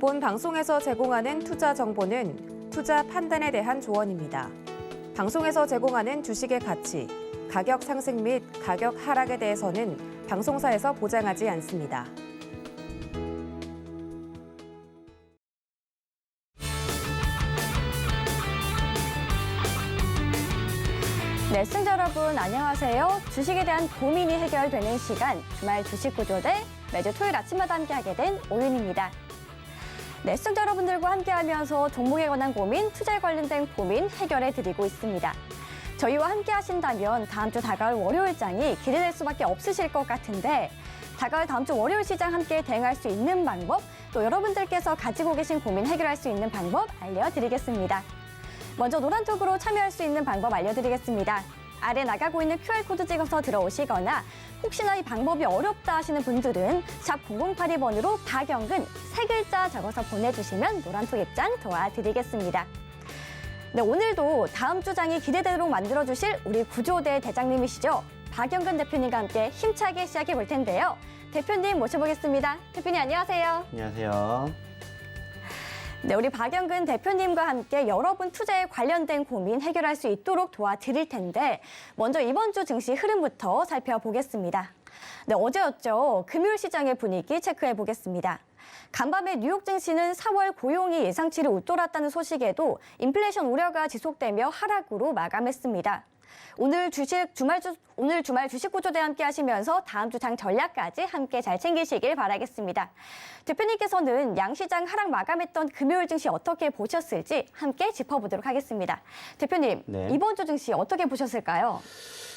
본 방송에서 제공하는 투자 정보는 투자 판단에 대한 조언입니다. 방송에서 제공하는 주식의 가치, 가격 상승 및 가격 하락에 대해서는 방송사에서 보장하지 않습니다. 네, 시청자 여러분 안녕하세요. 주식에 대한 고민이 해결되는 시간, 주말 주식구조대 매주 토요일 아침마다 함께하게 된 오윤입니다. 네, 시청자 여러분들과 함께하면서 종목에 관한 고민, 투자에 관련된 고민 해결해드리고 있습니다. 저희와 함께하신다면 다음 주 다가올 월요일장이 기대될 수밖에 없으실 것 같은데 다가올 다음 주 월요일 시장 함께 대응할 수 있는 방법, 또 여러분들께서 가지고 계신 고민 해결할 수 있는 방법 알려드리겠습니다. 먼저 노란톡으로 참여할 수 있는 방법 알려드리겠습니다. 아래 나가고 있는 QR코드 찍어서 들어오시거나 혹시나 이 방법이 어렵다 하시는 분들은 샵 0082번으로 박영근 3글자 적어서 보내주시면 노란톡 입장 도와드리겠습니다. 네, 오늘도 다음 주장이 기대되도록 만들어주실 우리 구조대 대장님이시죠. 박영근 대표님과 함께 힘차게 시작해 볼 텐데요. 대표님 모셔보겠습니다. 대표님 안녕하세요. 안녕하세요. 네, 우리 박영근 대표님과 함께 여러분 투자에 관련된 고민 해결할 수 있도록 도와드릴 텐데 먼저 이번 주 증시 흐름부터 살펴보겠습니다. 네, 어제였죠. 금요일 시장의 분위기 체크해 보겠습니다. 간밤에 뉴욕 증시는 4월 고용이 예상치를 웃돌았다는 소식에도 인플레이션 우려가 지속되며 하락으로 마감했습니다. 오늘 주말 주식구조대 함께 하시면서 다음 주 장 전략까지 함께 잘 챙기시길 바라겠습니다. 대표님께서는 양시장 하락 마감했던 금요일 증시 어떻게 보셨을지 함께 짚어보도록 하겠습니다. 대표님, 네. 이번 주 증시 어떻게 보셨을까요?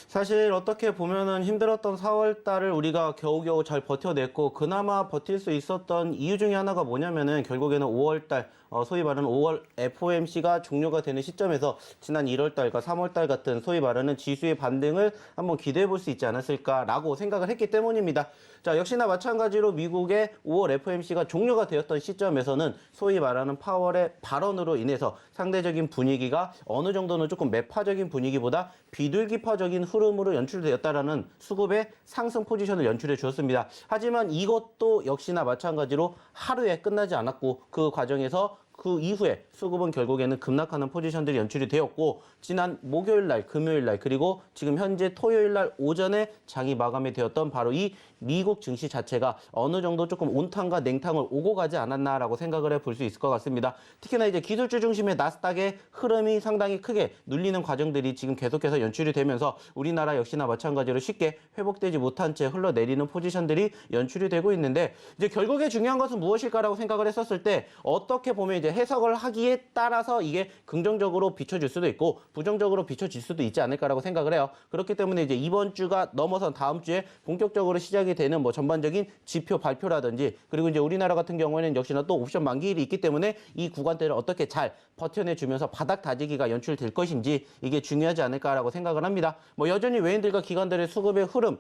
사실 어떻게 보면은 힘들었던 4월 달을 우리가 겨우겨우 잘 버텨냈고 그나마 버틸 수 있었던 이유 중에 하나가 뭐냐면은 결국에는 5월 달 소위 말하는 5월 FOMC가 종료가 되는 시점에서 지난 1월 달과 3월 달 같은 소위 말하는 지수의 반등을 한번 기대해 볼 수 있지 않았을까라고 생각을 했기 때문입니다. 자, 역시나 마찬가지로 미국의 5월 FOMC가 종료가 되었던 시점에서는 소위 말하는 파월의 발언으로 인해서 상대적인 분위기가 어느 정도는 조금 매파적인 분위기보다 비둘기파적인 흐름으로 연출되었다라는 수급의 상승 포지션을 연출해 주었습니다. 하지만 이것도 역시나 마찬가지로 하루에 끝나지 않았고 그 과정에서 그 이후에 수급은 결국에는 급락하는 포지션들이 연출이 되었고 지난 목요일 날, 금요일 날 그리고 지금 현재 토요일 날 오전에 장이 마감이 되었던 바로 이 미국 증시 자체가 어느 정도 조금 온탕과 냉탕을 오고 가지 않았나라고 생각을 해볼 수 있을 것 같습니다. 특히나 이제 기술주 중심의 나스닥의 흐름이 상당히 크게 눌리는 과정들이 지금 계속해서 연출이 되면서 우리나라 역시나 마찬가지로 쉽게 회복되지 못한 채 흘러내리는 포지션들이 연출이 되고 있는데 이제 결국에 중요한 것은 무엇일까라고 생각을 했었을 때 어떻게 보면 이제 해석을 하기에 따라서 이게 긍정적으로 비춰질 수도 있고 부정적으로 비춰질 수도 있지 않을까라고 생각을 해요. 그렇기 때문에 이제 이번 주가 넘어선 다음 주에 본격적으로 시작이 되는 뭐 전반적인 지표 발표라든지 그리고 이제 우리나라 같은 경우에는 역시나 또 옵션 만기일이 있기 때문에 이 구간대를 어떻게 잘 버텨내주면서 바닥 다지기가 연출될 것인지 이게 중요하지 않을까라고 생각을 합니다. 뭐 여전히 외인들과 기관들의 수급의 흐름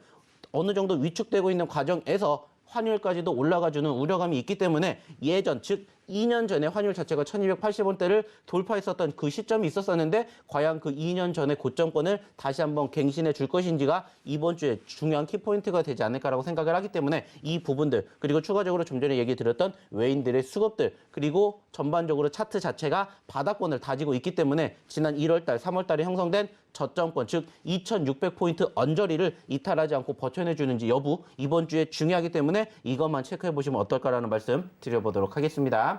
어느 정도 위축되고 있는 과정에서 환율까지도 올라가주는 우려감이 있기 때문에 예전 즉 2년 전에 환율 자체가 1280원대를 돌파했었던 그 시점이 있었었는데 과연 그 2년 전의 고점권을 다시 한번 갱신해 줄 것인지가 이번 주에 중요한 키포인트가 되지 않을까라고 생각을 하기 때문에 이 부분들 그리고 추가적으로 좀 전에 얘기 드렸던 외인들의 수급들 그리고 전반적으로 차트 자체가 바닥권을 다지고 있기 때문에 지난 1월달, 3월달에 형성된 저점권 즉 2600포인트 언저리를 이탈하지 않고 버텨내주는지 여부 이번 주에 중요하기 때문에 이것만 체크해 보시면 어떨까라는 말씀 드려보도록 하겠습니다.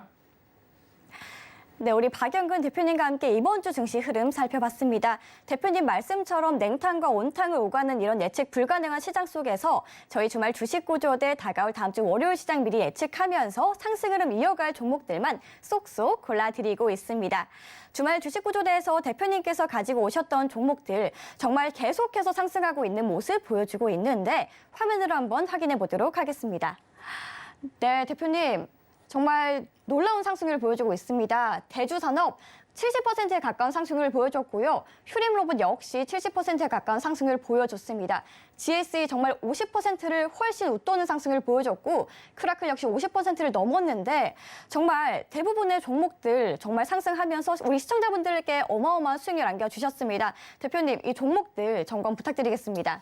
네, 우리 박영근 대표님과 함께 이번 주 증시 흐름 살펴봤습니다. 대표님 말씀처럼 냉탕과 온탕을 오가는 이런 예측 불가능한 시장 속에서 저희 주말 주식구조대 다가올 다음 주 월요일 시장 미리 예측하면서 상승 흐름 이어갈 종목들만 쏙쏙 골라드리고 있습니다. 주말 주식구조대에서 대표님께서 가지고 오셨던 종목들 정말 계속해서 상승하고 있는 모습 보여주고 있는데 화면으로 한번 확인해 보도록 하겠습니다. 네, 대표님. 정말 놀라운 상승률을 보여주고 있습니다. 대주산업 70%에 가까운 상승률을 보여줬고요. 휴림로봇 역시 70%에 가까운 상승률을 보여줬습니다. GSE 정말 50%를 훨씬 웃도는 상승률을 보여줬고 크라클 역시 50%를 넘었는데 정말 대부분의 종목들 정말 상승하면서 우리 시청자분들께 어마어마한 수익을 안겨주셨습니다. 대표님, 이 종목들 점검 부탁드리겠습니다.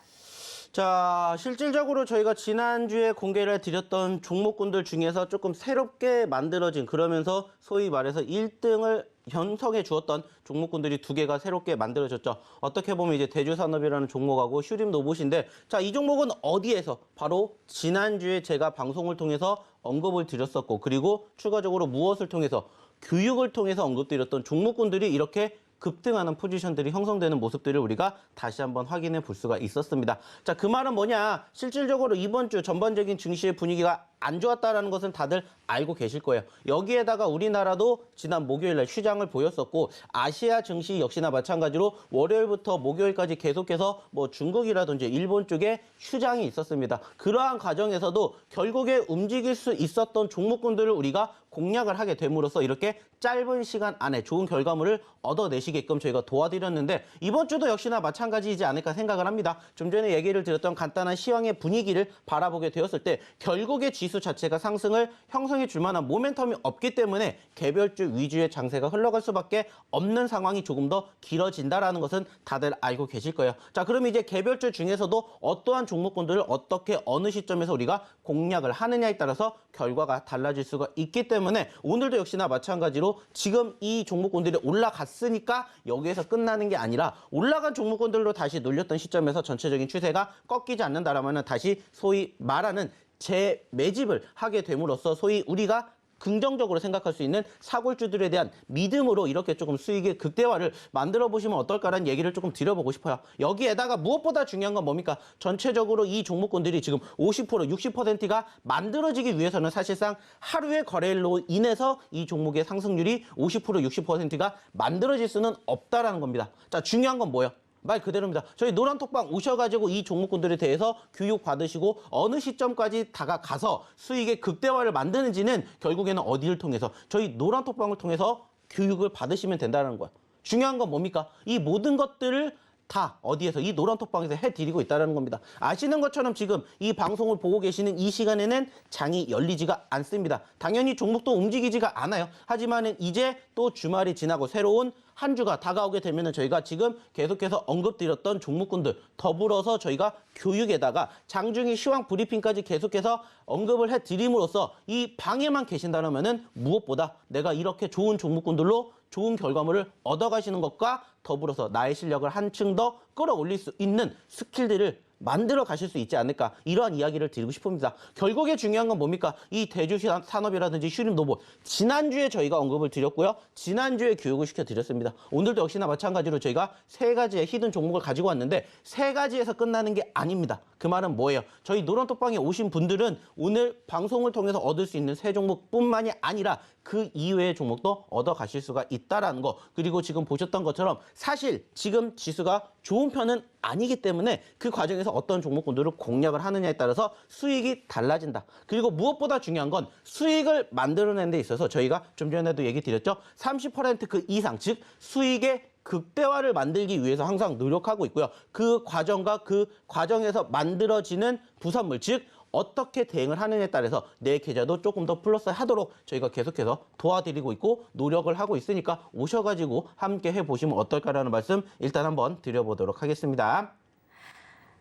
자, 실질적으로 저희가 지난주에 공개를 드렸던 종목군들 중에서 조금 새롭게 만들어진, 그러면서 소위 말해서 1등을 형성해 주었던 종목군들이 2개가 새롭게 만들어졌죠. 어떻게 보면 이제 대주산업이라는 종목하고 슈림 로봇인데, 자, 이 종목은 어디에서? 바로 지난주에 제가 방송을 통해서 언급을 드렸었고, 그리고 추가적으로 무엇을 통해서? 교육을 통해서 언급드렸던 종목군들이 이렇게 급등하는 포지션들이 형성되는 모습들을 우리가 다시 한번 확인해 볼 수가 있었습니다. 자, 그 말은 뭐냐? 실질적으로 이번 주 전반적인 증시의 분위기가 안 좋았다라는 것은 다들 알고 계실 거예요. 여기에다가 우리나라도 지난 목요일날 휴장을 보였었고, 아시아 증시 역시나 마찬가지로 월요일부터 목요일까지 계속해서 뭐 중국이라든지 일본 쪽에 휴장이 있었습니다. 그러한 과정에서도 결국에 움직일 수 있었던 종목군들을 우리가 공략을 하게 됨으로써 이렇게 짧은 시간 안에 좋은 결과물을 얻어내시게끔 저희가 도와드렸는데, 이번 주도 역시나 마찬가지이지 않을까 생각을 합니다. 좀 전에 얘기를 드렸던 간단한 시황의 분위기를 바라보게 되었을 때 결국에 지수 자체가 상승을 형성해 줄 만한 모멘텀이 없기 때문에 개별주 위주의 장세가 흘러갈 수밖에 없는 상황이 조금 더 길어진다라는 것은 다들 알고 계실 거예요. 자, 그럼 이제 개별주 중에서도 어떠한 종목군들을 어떻게 어느 시점에서 우리가 공략을 하느냐에 따라서 결과가 달라질 수가 있기 때문에 오늘도 역시나 마찬가지로 지금 이 종목군들이 올라갔으니까 여기에서 끝나는 게 아니라 올라간 종목군들로 다시 눌렸던 시점에서 전체적인 추세가 꺾이지 않는다라면 다시 소위 말하는 재매집을 하게 됨으로써 소위 우리가 긍정적으로 생각할 수 있는 사골주들에 대한 믿음으로 이렇게 조금 수익의 극대화를 만들어 보시면 어떨까라는 얘기를 조금 드려보고 싶어요. 여기에다가 무엇보다 중요한 건 뭡니까? 전체적으로 이 종목군들이 지금 50%, 60%가 만들어지기 위해서는 사실상 하루의 거래일로 인해서 이 종목의 상승률이 50%, 60%가 만들어질 수는 없다라는 겁니다. 자, 중요한 건 뭐예요? 말 그대로입니다. 저희 노란톡방 오셔가지고 이 종목군들에 대해서 교육 받으시고 어느 시점까지 다가가서 수익의 극대화를 만드는지는 결국에는 어디를 통해서? 저희 노란톡방을 통해서 교육을 받으시면 된다는 거예요. 중요한 건 뭡니까? 이 모든 것들을 다 어디에서? 이 노란톡방에서 해드리고 있다는 겁니다. 아시는 것처럼 지금 이 방송을 보고 계시는 이 시간에는 장이 열리지가 않습니다. 당연히 종목도 움직이지가 않아요. 하지만 이제 또 주말이 지나고 새로운 한 주가 다가오게 되면은 저희가 지금 계속해서 언급드렸던 종목군들 더불어서 저희가 교육에다가 장중에 시황 브리핑까지 계속해서 언급을 해드림으로써 이 방에만 계신다면은 무엇보다 내가 이렇게 좋은 종목군들로 좋은 결과물을 얻어가시는 것과 더불어서 나의 실력을 한층 더 끌어올릴 수 있는 스킬들을 만들어 가실 수 있지 않을까, 이러한 이야기를 드리고 싶습니다. 결국에 중요한 건 뭡니까? 이 대주산업이라든지 슈림 로봇, 지난주에 저희가 언급을 드렸고요. 지난주에 교육을 시켜드렸습니다. 오늘도 역시나 마찬가지로 저희가 3가지의 히든 종목을 가지고 왔는데 3가지에서 끝나는 게 아닙니다. 그 말은 뭐예요? 저희 노란톡방에 오신 분들은 오늘 방송을 통해서 얻을 수 있는 3종목뿐만이 아니라 그 이외의 종목도 얻어가실 수가 있다라는 거. 그리고 지금 보셨던 것처럼 사실 지금 지수가 좋은 편은 아니기 때문에 그 과정에서 어떤 종목군들을 공략을 하느냐에 따라서 수익이 달라진다. 그리고 무엇보다 중요한 건 수익을 만들어내는 데 있어서 저희가 좀 전에도 얘기 드렸죠. 30% 그 이상, 즉 수익의 극대화를 만들기 위해서 항상 노력하고 있고요. 그 과정과 그 과정에서 만들어지는 부산물, 즉 어떻게 대응을 하느냐에 따라서 내 계좌도 조금 더 플러스 하도록 저희가 계속해서 도와드리고 있고 노력을 하고 있으니까 오셔가지고 함께 해보시면 어떨까라는 말씀 일단 한번 드려보도록 하겠습니다.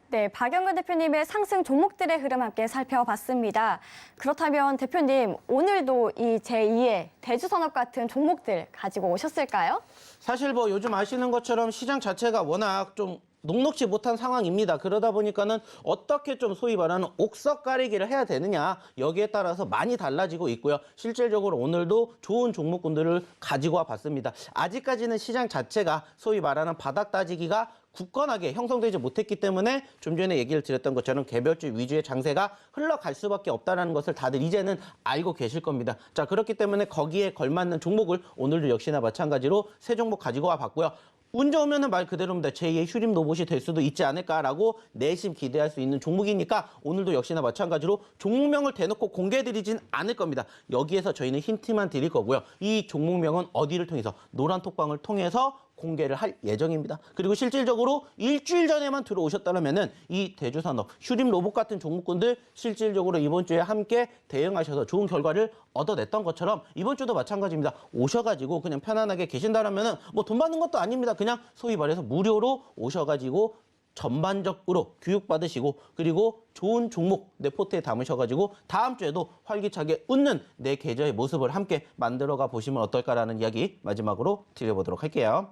네, 박영근 대표님의 상승 종목들의 흐름 함께 살펴봤습니다. 그렇다면 대표님, 오늘도 이 제2의 대주산업 같은 종목들 가지고 오셨을까요? 사실 뭐 요즘 아시는 것처럼 시장 자체가 워낙 좀 녹록지 못한 상황입니다. 그러다 보니까는 어떻게 좀 소위 말하는 옥석 가리기를 해야 되느냐, 여기에 따라서 많이 달라지고 있고요. 실질적으로 오늘도 좋은 종목군들을 가지고 와 봤습니다. 아직까지는 시장 자체가 소위 말하는 바닥 따지기가 굳건하게 형성되지 못했기 때문에 좀 전에 얘기를 드렸던 것처럼 개별주 위주의 장세가 흘러갈 수밖에 없다는 것을 다들 이제는 알고 계실 겁니다. 자, 그렇기 때문에 거기에 걸맞는 종목을 오늘도 역시나 마찬가지로 3종목 가지고 와 봤고요. 운 좋으면은 말 그대로입니다. 제2의 슈림 로봇이 될 수도 있지 않을까라고 내심 기대할 수 있는 종목이니까 오늘도 역시나 마찬가지로 종목명을 대놓고 공개해드리진 않을 겁니다. 여기에서 저희는 힌트만 드릴 거고요. 이 종목명은 어디를 통해서? 노란톡방을 통해서 공개를 할 예정입니다. 그리고 실질적으로 일주일 전에만 들어오셨다면은 이 대주산업, 슈림 로봇 같은 종목군들 실질적으로 이번 주에 함께 대응하셔서 좋은 결과를 얻어냈던 것처럼 이번 주도 마찬가지입니다. 오셔가지고 그냥 편안하게 계신다면은 뭐 돈 받는 것도 아닙니다. 그냥 소위 말해서 무료로 오셔가지고 전반적으로 교육받으시고 그리고 좋은 종목 내 포트에 담으셔가지고 다음 주에도 활기차게 웃는 내 계좌의 모습을 함께 만들어가 보시면 어떨까라는 이야기 마지막으로 드려보도록 할게요.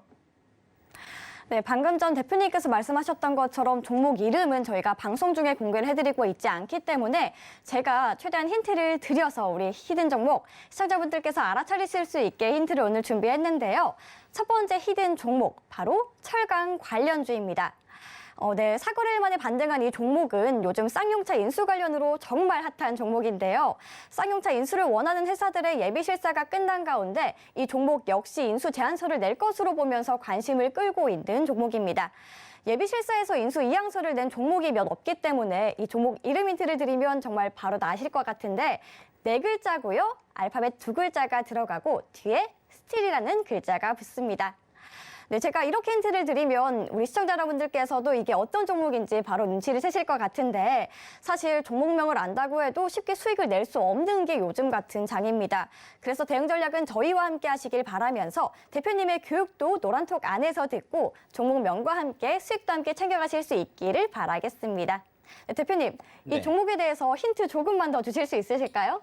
네, 방금 전 대표님께서 말씀하셨던 것처럼 종목 이름은 저희가 방송 중에 공개를 해드리고 있지 않기 때문에 제가 최대한 힌트를 드려서 우리 히든 종목 시청자분들께서 알아차리실 수 있게 힌트를 오늘 준비했는데요. 첫 번째 히든 종목, 바로 철강 관련주입니다. 네, 사거래일 만에 반등한 이 종목은 요즘 쌍용차 인수 관련으로 정말 핫한 종목인데요. 쌍용차 인수를 원하는 회사들의 예비 실사가 끝난 가운데 이 종목 역시 인수 제안서를 낼 것으로 보면서 관심을 끌고 있는 종목입니다. 예비 실사에서 인수 이양서를 낸 종목이 몇 없기 때문에 이 종목 이름 힌트를 드리면 정말 바로 나실 것 같은데 네 글자고요. 알파벳 두 글자가 들어가고 뒤에 스틸이라는 글자가 붙습니다. 네, 제가 이렇게 힌트를 드리면 우리 시청자 여러분들께서도 이게 어떤 종목인지 바로 눈치를 채실 것 같은데 사실 종목명을 안다고 해도 쉽게 수익을 낼 수 없는 게 요즘 같은 장입니다. 그래서 대응 전략은 저희와 함께 하시길 바라면서 대표님의 교육도 노란톡 안에서 듣고 종목명과 함께 수익도 함께 챙겨가실 수 있기를 바라겠습니다. 네, 대표님, 이 종목에 대해서 힌트 조금만 더 주실 수 있으실까요?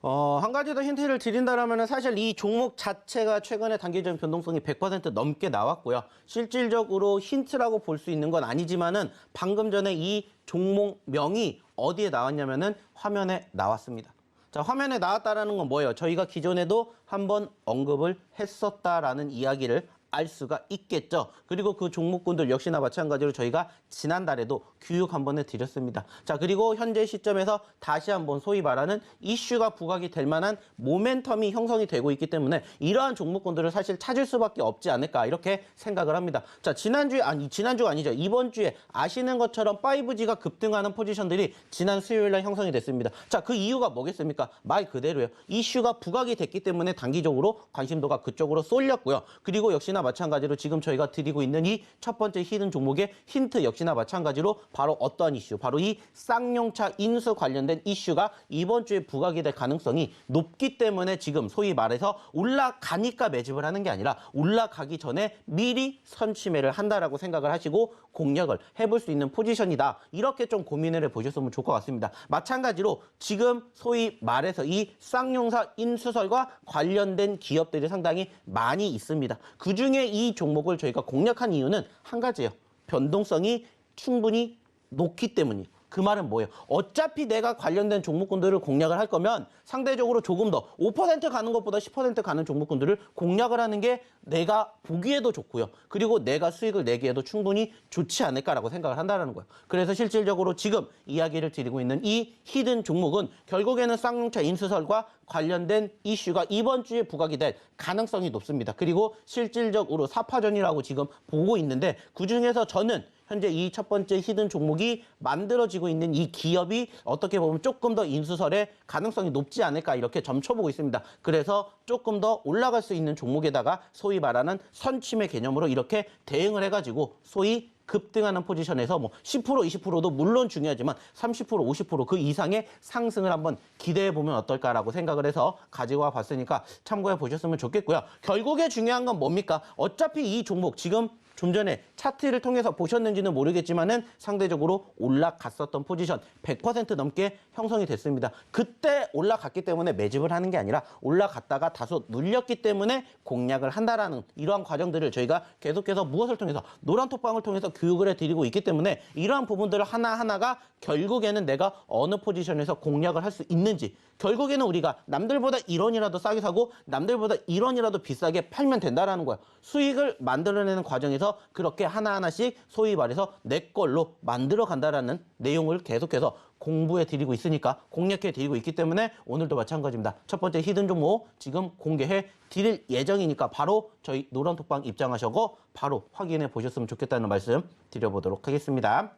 한 가지 더 힌트를 드린다면 사실 이 종목 자체가 최근에 단기적인 변동성이 100% 넘게 나왔고요. 실질적으로 힌트라고 볼 수 있는 건 아니지만은 방금 전에 이 종목명이 어디에 나왔냐면은 화면에 나왔습니다. 자, 화면에 나왔다라는 건 뭐예요? 저희가 기존에도 한번 언급을 했었다라는 이야기를 알 수가 있겠죠. 그리고 그 종목군들 역시나 마찬가지로 저희가 지난달에도 교육 한번 해드렸습니다. 자, 그리고 현재 시점에서 다시 한번 소위 말하는 이슈가 부각이 될 만한 모멘텀이 형성이 되고 있기 때문에 이러한 종목군들을 사실 찾을 수밖에 없지 않을까 이렇게 생각을 합니다. 자, 지난주가 아니죠. 이번 주에 아시는 것처럼 5G가 급등하는 포지션들이 지난 수요일날 형성이 됐습니다. 자, 그 이유가 뭐겠습니까? 말 그대로예요. 이슈가 부각이 됐기 때문에 단기적으로 관심도가 그쪽으로 쏠렸고요. 그리고 역시나 마찬가지로 지금 저희가 드리고 있는 이 첫 번째 히든 종목의 힌트 역시나 마찬가지로 바로 어떠한 이슈, 바로 이 쌍용차 인수 관련된 이슈가 이번 주에 부각이 될 가능성이 높기 때문에 지금 소위 말해서 올라가니까 매집을 하는 게 아니라 올라가기 전에 미리 선취매를 한다라고 생각을 하시고 공략을 해볼 수 있는 포지션이다. 이렇게 좀 고민을 해보셨으면 좋을 것 같습니다. 마찬가지로 지금 소위 말해서 이 쌍용차 인수설과 관련된 기업들이 상당히 많이 있습니다. 그중에 이 종목을 저희가 공략한 이유는 한 가지예요. 변동성이 충분히 높기 때문이에요. 그 말은 뭐예요? 어차피 내가 관련된 종목군들을 공략을 할 거면 상대적으로 조금 더 5% 가는 것보다 10% 가는 종목군들을 공략을 하는 게 내가 보기에도 좋고요. 그리고 내가 수익을 내기에도 충분히 좋지 않을까라고 생각을 한다는 거예요. 그래서 실질적으로 지금 이야기를 드리고 있는 이 히든 종목은 결국에는 쌍용차 인수설과 관련된 이슈가 이번 주에 부각이 될 가능성이 높습니다. 그리고 실질적으로 사파전이라고 지금 보고 있는데 그중에서 저는 현재 이 첫 번째 히든 종목이 만들어지고 있는 이 기업이 어떻게 보면 조금 더 인수설의 가능성이 높지 않을까 이렇게 점쳐보고 있습니다. 그래서 조금 더 올라갈 수 있는 종목에다가 소위 말하는 선침의 개념으로 이렇게 대응을 해가지고 소위 급등하는 포지션에서 뭐 10%, 20%도 물론 중요하지만 30%, 50% 그 이상의 상승을 한번 기대해 보면 어떨까라고 생각을 해서 가지고 와 봤으니까 참고해 보셨으면 좋겠고요. 결국에 중요한 건 뭡니까? 어차피 이 종목 지금 좀 전에 차트를 통해서 보셨는지는 모르겠지만은 상대적으로 올라갔었던 포지션 100% 넘게 형성이 됐습니다. 그때 올라갔기 때문에 매집을 하는 게 아니라 올라갔다가 다소 눌렸기 때문에 공략을 한다라는 이러한 과정들을 저희가 계속해서 무엇을 통해서 노란톡방을 통해서 교육을 해드리고 있기 때문에 이러한 부분들을 하나하나가 결국에는 내가 어느 포지션에서 공략을 할 수 있는지 결국에는 우리가 남들보다 1원이라도 싸게 사고 남들보다 1원이라도 비싸게 팔면 된다라는 거야. 수익을 만들어내는 과정에서 그렇게 하나하나씩 소위 말해서 내 걸로 만들어 간다라는 내용을 계속해서 공부해 드리고 있으니까 공략해 드리고 있기 때문에 오늘도 마찬가지입니다. 첫 번째 히든 종목 지금 공개해 드릴 예정이니까 바로 저희 노란톡방 입장하셔서 바로 확인해 보셨으면 좋겠다는 말씀 드려보도록 하겠습니다.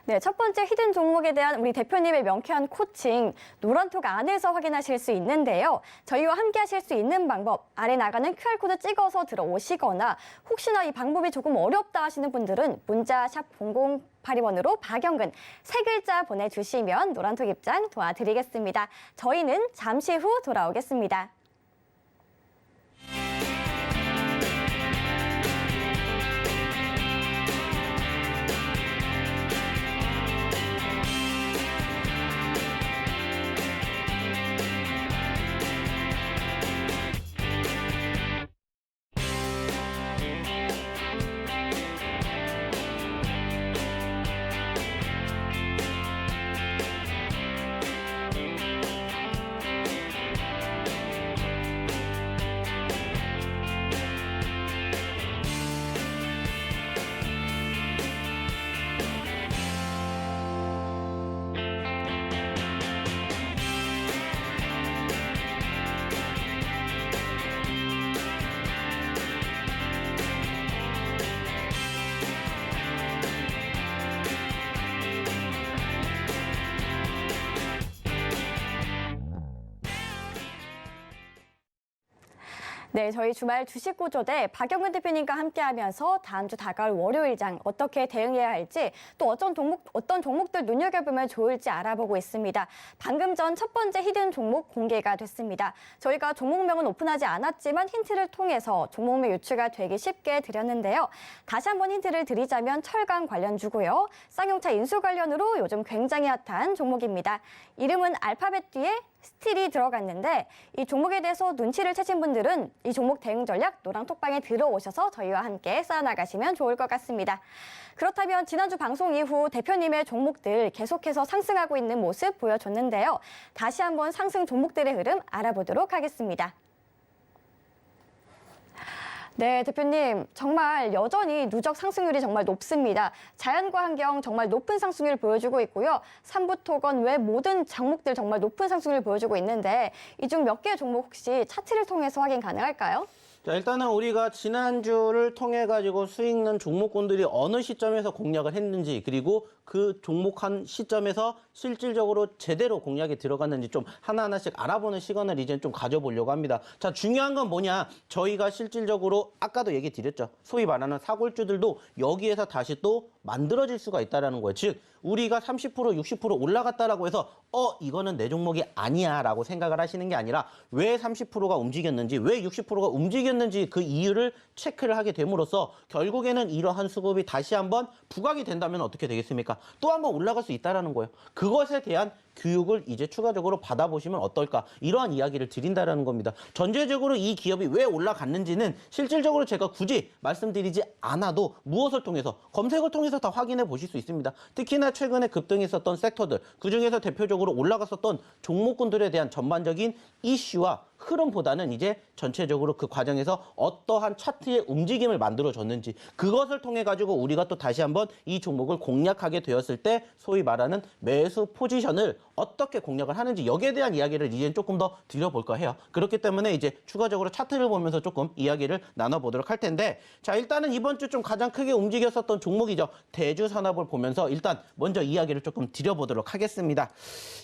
네, 첫 번째 히든 종목에 대한 우리 대표님의 명쾌한 코칭 노란톡 안에서 확인하실 수 있는데요. 저희와 함께 하실 수 있는 방법 아래 나가는 QR코드 찍어서 들어오시거나 혹시나 이 방법이 조금 어렵다 하시는 분들은 문자 샵 0082번으로 박영근 세 글자 보내주시면 노란톡 입장 도와드리겠습니다. 저희는 잠시 후 돌아오겠습니다. 네, 저희 주말 주식 구조대 박영근 대표님과 함께하면서 다음 주 다가올 월요일장 어떻게 대응해야 할지 또 어떤 종목들 눈여겨보면 좋을지 알아보고 있습니다. 방금 전 첫 번째 히든 종목 공개가 됐습니다. 저희가 종목명은 오픈하지 않았지만 힌트를 통해서 종목명 유추가 되기 쉽게 드렸는데요. 다시 한번 힌트를 드리자면 철강 관련주고요. 쌍용차 인수 관련으로 요즘 굉장히 핫한 종목입니다. 이름은 알파벳 뒤에 스틸이 들어갔는데 이 종목에 대해서 눈치를 채신 분들은 이 종목 대응 전략 노랑 톡방에 들어오셔서 저희와 함께 쌓아나가시면 좋을 것 같습니다. 그렇다면 지난주 방송 이후 대표님의 종목들 계속해서 상승하고 있는 모습 보여줬는데요. 다시 한번 상승 종목들의 흐름 알아보도록 하겠습니다. 네, 대표님. 정말 여전히 누적 상승률이 정말 높습니다. 자연과 환경 정말 높은 상승률을 보여주고 있고요. 삼부토건 외 모든 종목들 정말 높은 상승률을 보여주고 있는데 이 중 몇 개의 종목 혹시 차트를 통해서 확인 가능할까요? 자, 일단은 우리가 지난주를 통해 가지고 수익 난 종목군들이 어느 시점에서 공략을 했는지, 그리고 그 종목한 시점에서 실질적으로 제대로 공략이 들어갔는지 좀 하나하나씩 알아보는 시간을 이제 좀 가져보려고 합니다. 자, 중요한 건 뭐냐? 저희가 실질적으로 아까도 얘기 드렸죠. 소위 말하는 사골주들도 여기에서 다시 또 만들어질 수가 있다는 거예요. 즉, 우리가 30%, 60% 올라갔다라고 해서 이거는 내 종목이 아니야 라고 생각을 하시는 게 아니라 왜 30%가 움직였는지, 왜 60%가 움직였는지 그 이유를 체크를 하게 됨으로써 결국에는 이러한 수급이 다시 한번 부각이 된다면 어떻게 되겠습니까? 또 한번 올라갈 수 있다는 거예요. 그것에 대한 교육을 이제 추가적으로 받아보시면 어떨까, 이러한 이야기를 드린다는 겁니다. 전체적으로 이 기업이 왜 올라갔는지는 실질적으로 제가 굳이 말씀드리지 않아도 무엇을 통해서, 검색을 통해서 다 확인해 보실 수 있습니다. 특히나 최근에 급등했었던 섹터들, 그중에서 대표적으로 올라갔었던 종목군들에 대한 전반적인 이슈와 흐름보다는 이제 전체적으로 그 과정에서 어떠한 차트의 움직임을 만들어줬는지, 그것을 통해 가지고 우리가 또 다시 한번 이 종목을 공략하게 되었을 때 소위 말하는 매수 포지션을 어떻게 공략을 하는지, 여기에 대한 이야기를 이제 조금 더 드려볼까 해요. 그렇기 때문에 이제 추가적으로 차트를 보면서 조금 이야기를 나눠보도록 할 텐데, 자, 일단은 이번 주 좀 가장 크게 움직였었던 종목이죠. 대주산업을 보면서 일단 먼저 이야기를 조금 드려보도록 하겠습니다.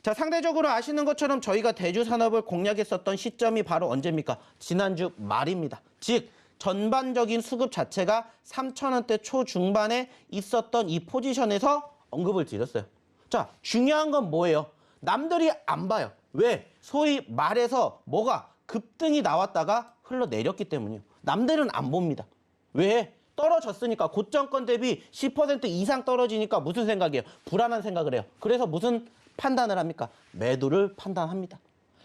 자, 상대적으로 아시는 것처럼 저희가 대주산업을 공략했었던 시점이 바로 언제입니까? 지난주 말입니다. 즉, 전반적인 수급 자체가 3,000원대 초중반에 있었던 이 포지션에서 언급을 드렸어요. 자, 중요한 건 뭐예요? 남들이 안 봐요. 왜? 소위 말해서 뭐가 급등이 나왔다가 흘러내렸기 때문이에요. 남들은 안 봅니다. 왜? 떨어졌으니까, 고점권 대비 10% 이상 떨어지니까 무슨 생각이에요? 불안한 생각을 해요. 그래서 무슨 판단을 합니까? 매도를 판단합니다.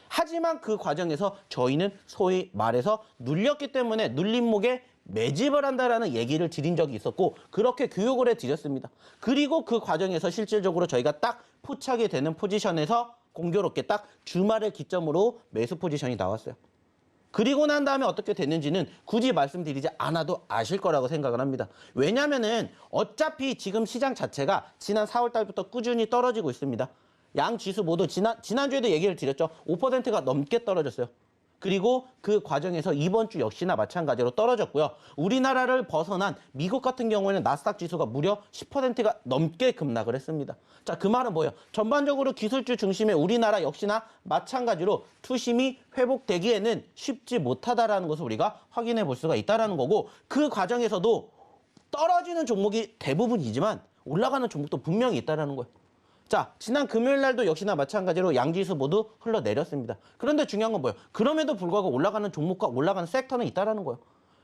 하지만 그 과정에서 저희는 소위 말해서 눌렸기 때문에 눌림목에 매집을 한다라는 얘기를 드린 적이 있었고, 그렇게 교육을 해드렸습니다. 그리고 그 과정에서 실질적으로 저희가 딱 포착이 되는 포지션에서 공교롭게 딱 주말을 기점으로 매수 포지션이 나왔어요. 그리고 난 다음에 어떻게 됐는지는 굳이 말씀드리지 않아도 아실 거라고 생각을 합니다. 왜냐면은 어차피 지금 시장 자체가 지난 4월 달부터 꾸준히 떨어지고 있습니다. 양 지수 모두 지난주에도 얘기를 드렸죠. 5%가 넘게 떨어졌어요. 그리고 그 과정에서 이번 주 역시나 마찬가지로 떨어졌고요. 우리나라를 벗어난 미국 같은 경우에는 나스닥 지수가 무려 10%가 넘게 급락을 했습니다. 자, 그 말은 뭐예요? 전반적으로 기술주 중심의 우리나라 역시나 마찬가지로 투심이 회복되기에는 쉽지 못하다라는 것을 우리가 확인해 볼 수가 있다는 거고, 그 과정에서도 떨어지는 종목이 대부분이지만 올라가는 종목도 분명히 있다는 거예요. 자, 지난 금요일 날도 역시나 마찬가지로 양지수 모두 흘러내렸습니다. 그런데 중요한 건 뭐예요? 그럼에도 불구하고 올라가는 종목과 올라가는 섹터는 있다는 거예요.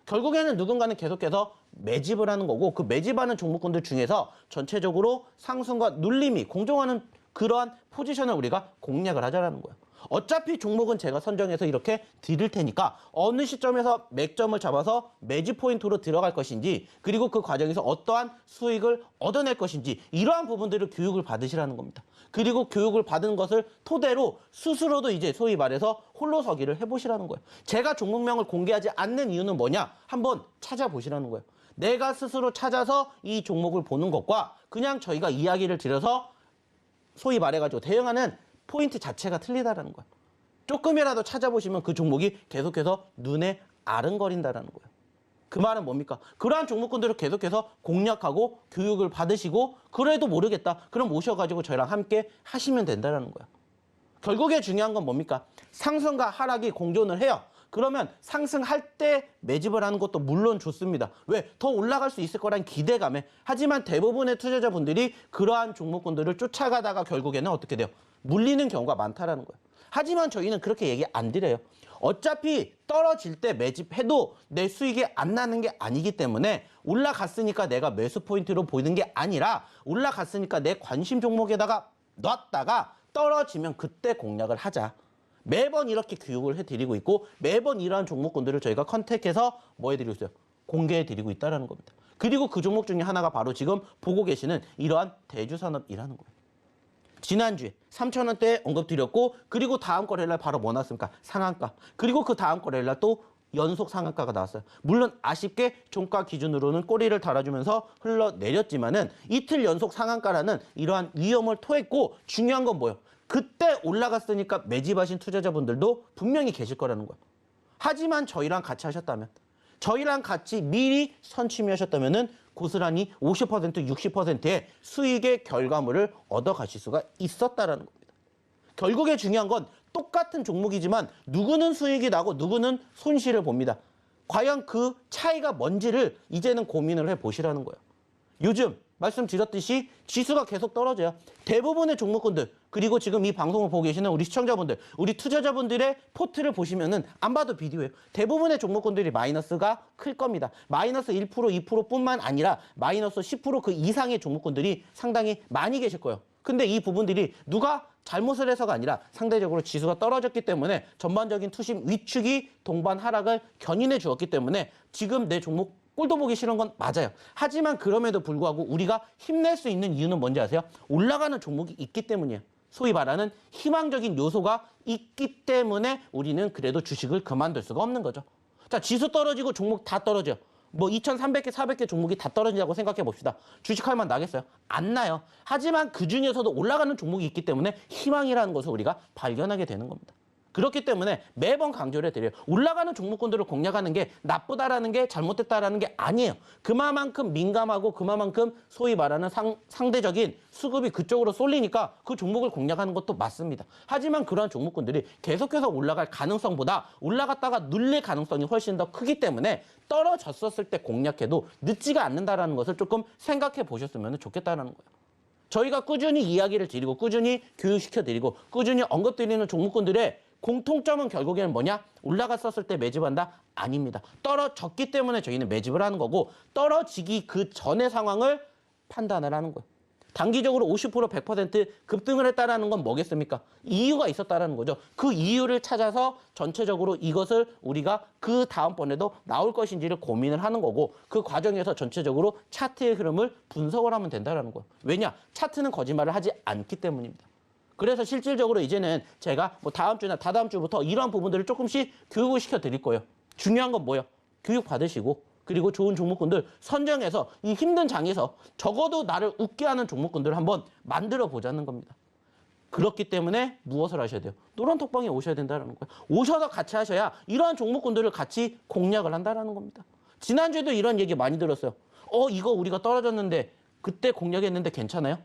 결국에는 누군가는 계속해서 매집을 하는 거고, 그 매집하는 종목군들 중에서 전체적으로 상승과 눌림이 공존하는 그러한 포지션을 우리가 공략을 하자라는 거예요. 어차피 종목은 제가 선정해서 이렇게 드릴 테니까 어느 시점에서 맥점을 잡아서 매집 포인트로 들어갈 것인지, 그리고 그 과정에서 어떠한 수익을 얻어낼 것인지, 이러한 부분들을 교육을 받으시라는 겁니다. 그리고 교육을 받은 것을 토대로 스스로도 이제 소위 말해서 홀로서기를 해보시라는 거예요. 제가 종목명을 공개하지 않는 이유는 뭐냐? 한번 찾아보시라는 거예요. 내가 스스로 찾아서 이 종목을 보는 것과 그냥 저희가 이야기를 드려서 소위 말해가지고 대응하는 포인트 자체가 틀리다라는 거예요. 조금이라도 찾아보시면 그 종목이 계속해서 눈에 아른거린다라는 거예요. 그 말은 뭡니까? 그러한 종목군들을 계속해서 공략하고 교육을 받으시고, 그래도 모르겠다, 그럼 오셔가지고 저희랑 함께 하시면 된다는 거예요. 결국에 중요한 건 뭡니까? 상승과 하락이 공존을 해요. 그러면 상승할 때 매집을 하는 것도 물론 좋습니다. 왜? 더 올라갈 수 있을 거란 기대감에. 하지만 대부분의 투자자분들이 그러한 종목군들을 쫓아가다가 결국에는 어떻게 돼요? 물리는 경우가 많다라는 거예요. 하지만 저희는 그렇게 얘기 안 드려요. 어차피 떨어질 때 매집해도 내 수익이 안 나는 게 아니기 때문에 올라갔으니까 내가 매수 포인트로 보이는 게 아니라 올라갔으니까 내 관심 종목에다가 놨다가 떨어지면 그때 공략을 하자. 매번 이렇게 교육을 해드리고 있고 매번 이러한 종목군들을 저희가 컨택해서 뭐 해드리고 있어요? 공개해드리고 있다는 겁니다. 그리고 그 종목 중에 하나가 바로 지금 보고 계시는 이러한 대주산업이라는 거예요. 지난주에 3,000원대에 언급드렸고 그리고 다음 거래일날 바로 뭐 나왔습니까? 상한가. 그리고 그 다음 거래일날 또 연속 상한가가 나왔어요. 물론 아쉽게 종가 기준으로는 꼬리를 달아주면서 흘러내렸지만은 이틀 연속 상한가라는 이러한 위험을 토했고 중요한 건 뭐예요? 그때 올라갔으니까 매집하신 투자자분들도 분명히 계실 거라는 거예요. 하지만 저희랑 같이 하셨다면 저희랑 같이 미리 선취하셨다면은 고스란히 50%, 60%의 수익의 결과물을 얻어가실 수가 있었다라는 겁니다. 결국에 중요한 건 똑같은 종목이지만 누구는 수익이 나고 누구는 손실을 봅니다. 과연 그 차이가 뭔지를 이제는 고민을 해보시라는 거예요. 요즘 말씀드렸듯이 지수가 계속 떨어져요. 대부분의 종목군들 그리고 지금 이 방송을 보고 계시는 우리 시청자분들, 우리 투자자분들의 포트를 보시면은 안 봐도 비디오예요. 대부분의 종목군들이 마이너스가 클 겁니다. 마이너스 1%, 2%뿐만 아니라 마이너스 10% 그 이상의 종목군들이 상당히 많이 계실 거예요. 근데 이 부분들이 누가 잘못을 해서가 아니라 상대적으로 지수가 떨어졌기 때문에 전반적인 투심 위축이 동반 하락을 견인해 주었기 때문에 지금 내 종목 꼴도 보기 싫은 건 맞아요. 하지만 그럼에도 불구하고 우리가 힘낼 수 있는 이유는 뭔지 아세요? 올라가는 종목이 있기 때문이에요. 소위 말하는 희망적인 요소가 있기 때문에 우리는 그래도 주식을 그만둘 수가 없는 거죠. 자, 지수 떨어지고 종목 다 떨어져요. 뭐 2,300개, 400개 종목이 다 떨어진다고 생각해 봅시다. 주식할 만 나겠어요? 안 나요. 하지만 그 중에서도 올라가는 종목이 있기 때문에 희망이라는 것을 우리가 발견하게 되는 겁니다. 그렇기 때문에 매번 강조를 해드려요. 올라가는 종목군들을 공략하는 게 나쁘다라는 게 잘못됐다라는 게 아니에요. 그만큼 민감하고 그만큼 소위 말하는 상대적인 수급이 그쪽으로 쏠리니까 그 종목을 공략하는 것도 맞습니다. 하지만 그러한 종목군들이 계속해서 올라갈 가능성보다 올라갔다가 눌릴 가능성이 훨씬 더 크기 때문에 떨어졌었을 때 공략해도 늦지가 않는다라는 것을 조금 생각해 보셨으면 좋겠다는 거예요. 저희가 꾸준히 이야기를 드리고 꾸준히 교육시켜드리고 꾸준히 언급드리는 종목군들의 공통점은 결국에는 뭐냐? 올라갔었을 때 매집한다? 아닙니다. 떨어졌기 때문에 저희는 매집을 하는 거고 떨어지기 그 전의 상황을 판단을 하는 거예요. 단기적으로 50%, 100% 급등을 했다는 건 뭐겠습니까? 이유가 있었다는 거죠. 그 이유를 찾아서 전체적으로 이것을 우리가 그 다음번에도 나올 것인지를 고민을 하는 거고 그 과정에서 전체적으로 차트의 흐름을 분석을 하면 된다는 거예요. 왜냐? 차트는 거짓말을 하지 않기 때문입니다. 그래서 실질적으로 이제는 제가 뭐 다음 주나 다다음 주부터 이러한 부분들을 조금씩 교육을 시켜드릴 거예요. 중요한 건 뭐예요? 교육 받으시고 그리고 좋은 종목군들 선정해서 이 힘든 장에서 적어도 나를 웃게 하는 종목군들을 한번 만들어 보자는 겁니다. 그렇기 때문에 무엇을 하셔야 돼요? 노란톡방에 오셔야 된다는 거예요. 오셔서 같이 하셔야 이러한 종목군들을 같이 공략을 한다는 겁니다. 지난주에도 이런 얘기 많이 들었어요. 이거 우리가 떨어졌는데 그때 공략했는데 괜찮아요?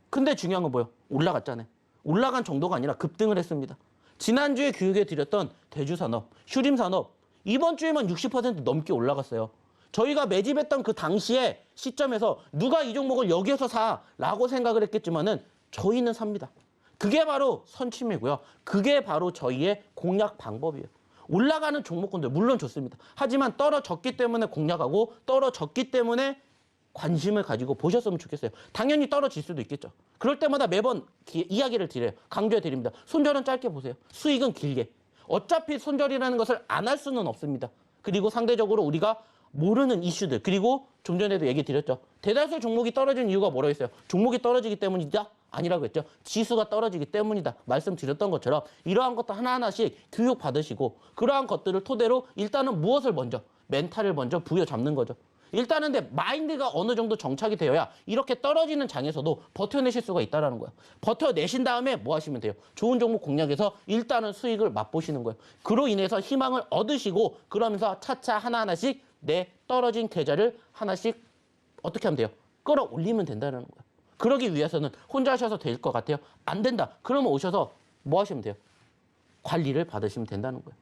근데 중요한 건 뭐예요? 올라갔잖아요. 올라간 정도가 아니라 급등을 했습니다. 지난주에 교육해 드렸던 대주산업, 휴림산업 이번 주에만 60% 넘게 올라갔어요. 저희가 매집했던 그 당시에 시점에서 누가 이 종목을 여기에서 사라고 생각을 했겠지만은 저희는 삽니다. 그게 바로 선취매고요. 그게 바로 저희의 공략 방법이에요. 올라가는 종목군들 물론 좋습니다. 하지만 떨어졌기 때문에 공략하고 떨어졌기 때문에 관심을 가지고 보셨으면 좋겠어요. 당연히 떨어질 수도 있겠죠. 그럴 때마다 매번 이야기를 드려요. 강조해 드립니다. 손절은 짧게 보세요. 수익은 길게. 어차피 손절이라는 것을 안 할 수는 없습니다. 그리고 상대적으로 우리가 모르는 이슈들 그리고 좀 전에도 얘기 드렸죠. 대다수 종목이 떨어진 이유가 뭐라고 했어요? 종목이 떨어지기 때문이다? 아니라고 했죠. 지수가 떨어지기 때문이다. 말씀드렸던 것처럼 이러한 것도 하나하나씩 교육받으시고 그러한 것들을 토대로 일단은 무엇을 먼저? 멘탈을 먼저 부여잡는 거죠. 일단은 근데 마인드가 어느 정도 정착이 되어야 이렇게 떨어지는 장에서도 버텨내실 수가 있다는 거예요. 버텨내신 다음에 뭐 하시면 돼요? 좋은 종목 공략해서 일단은 수익을 맛보시는 거예요. 그로 인해서 희망을 얻으시고 그러면서 차차 하나하나씩 내 떨어진 계좌를 하나씩 어떻게 하면 돼요? 끌어올리면 된다는 거예요. 그러기 위해서는 혼자 하셔서 될 것 같아요? 안 된다. 그러면 오셔서 뭐 하시면 돼요? 관리를 받으시면 된다는 거예요.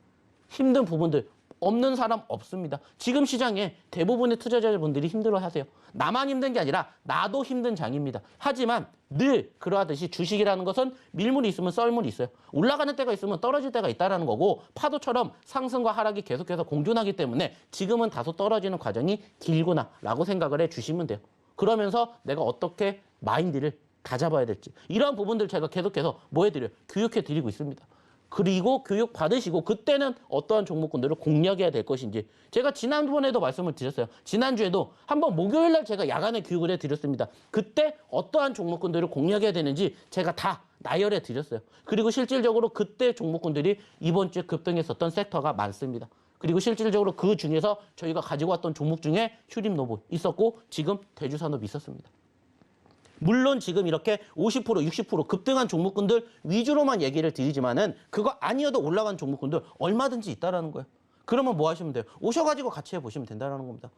힘든 부분들 없는 사람 없습니다. 지금 시장에 대부분의 투자자분들이 힘들어하세요. 나만 힘든 게 아니라 나도 힘든 장입니다. 하지만 늘 그러하듯이 주식이라는 것은 밀물이 있으면 썰물이 있어요. 올라가는 때가 있으면 떨어질 때가 있다는 거고 파도처럼 상승과 하락이 계속해서 공존하기 때문에 지금은 다소 떨어지는 과정이 길구나라고 생각을 해주시면 돼요. 그러면서 내가 어떻게 마인드를 다잡아야 될지 이러한 부분들 제가 계속해서 뭐 해드려요? 교육해드리고 있습니다. 그리고 교육 받으시고 그때는 어떠한 종목군들을 공략해야 될 것인지 제가 지난번에도 말씀을 드렸어요. 지난주에도 한번 목요일날 제가 야간에 교육을 해드렸습니다. 그때 어떠한 종목군들을 공략해야 되는지 제가 다 나열해 드렸어요. 그리고 실질적으로 그때 종목군들이 이번 주에 급등했었던 섹터가 많습니다. 그리고 실질적으로 그 중에서 저희가 가지고 왔던 종목 중에 휴림노브 있었고 지금 대주산업이 있었습니다. 물론 지금 이렇게 50%, 60% 급등한 종목군들 위주로만 얘기를 드리지만은 그거 아니어도 올라간 종목군들 얼마든지 있다라는 거예요. 그러면 뭐 하시면 돼요? 오셔가지고 같이 해보시면 된다는 겁니다.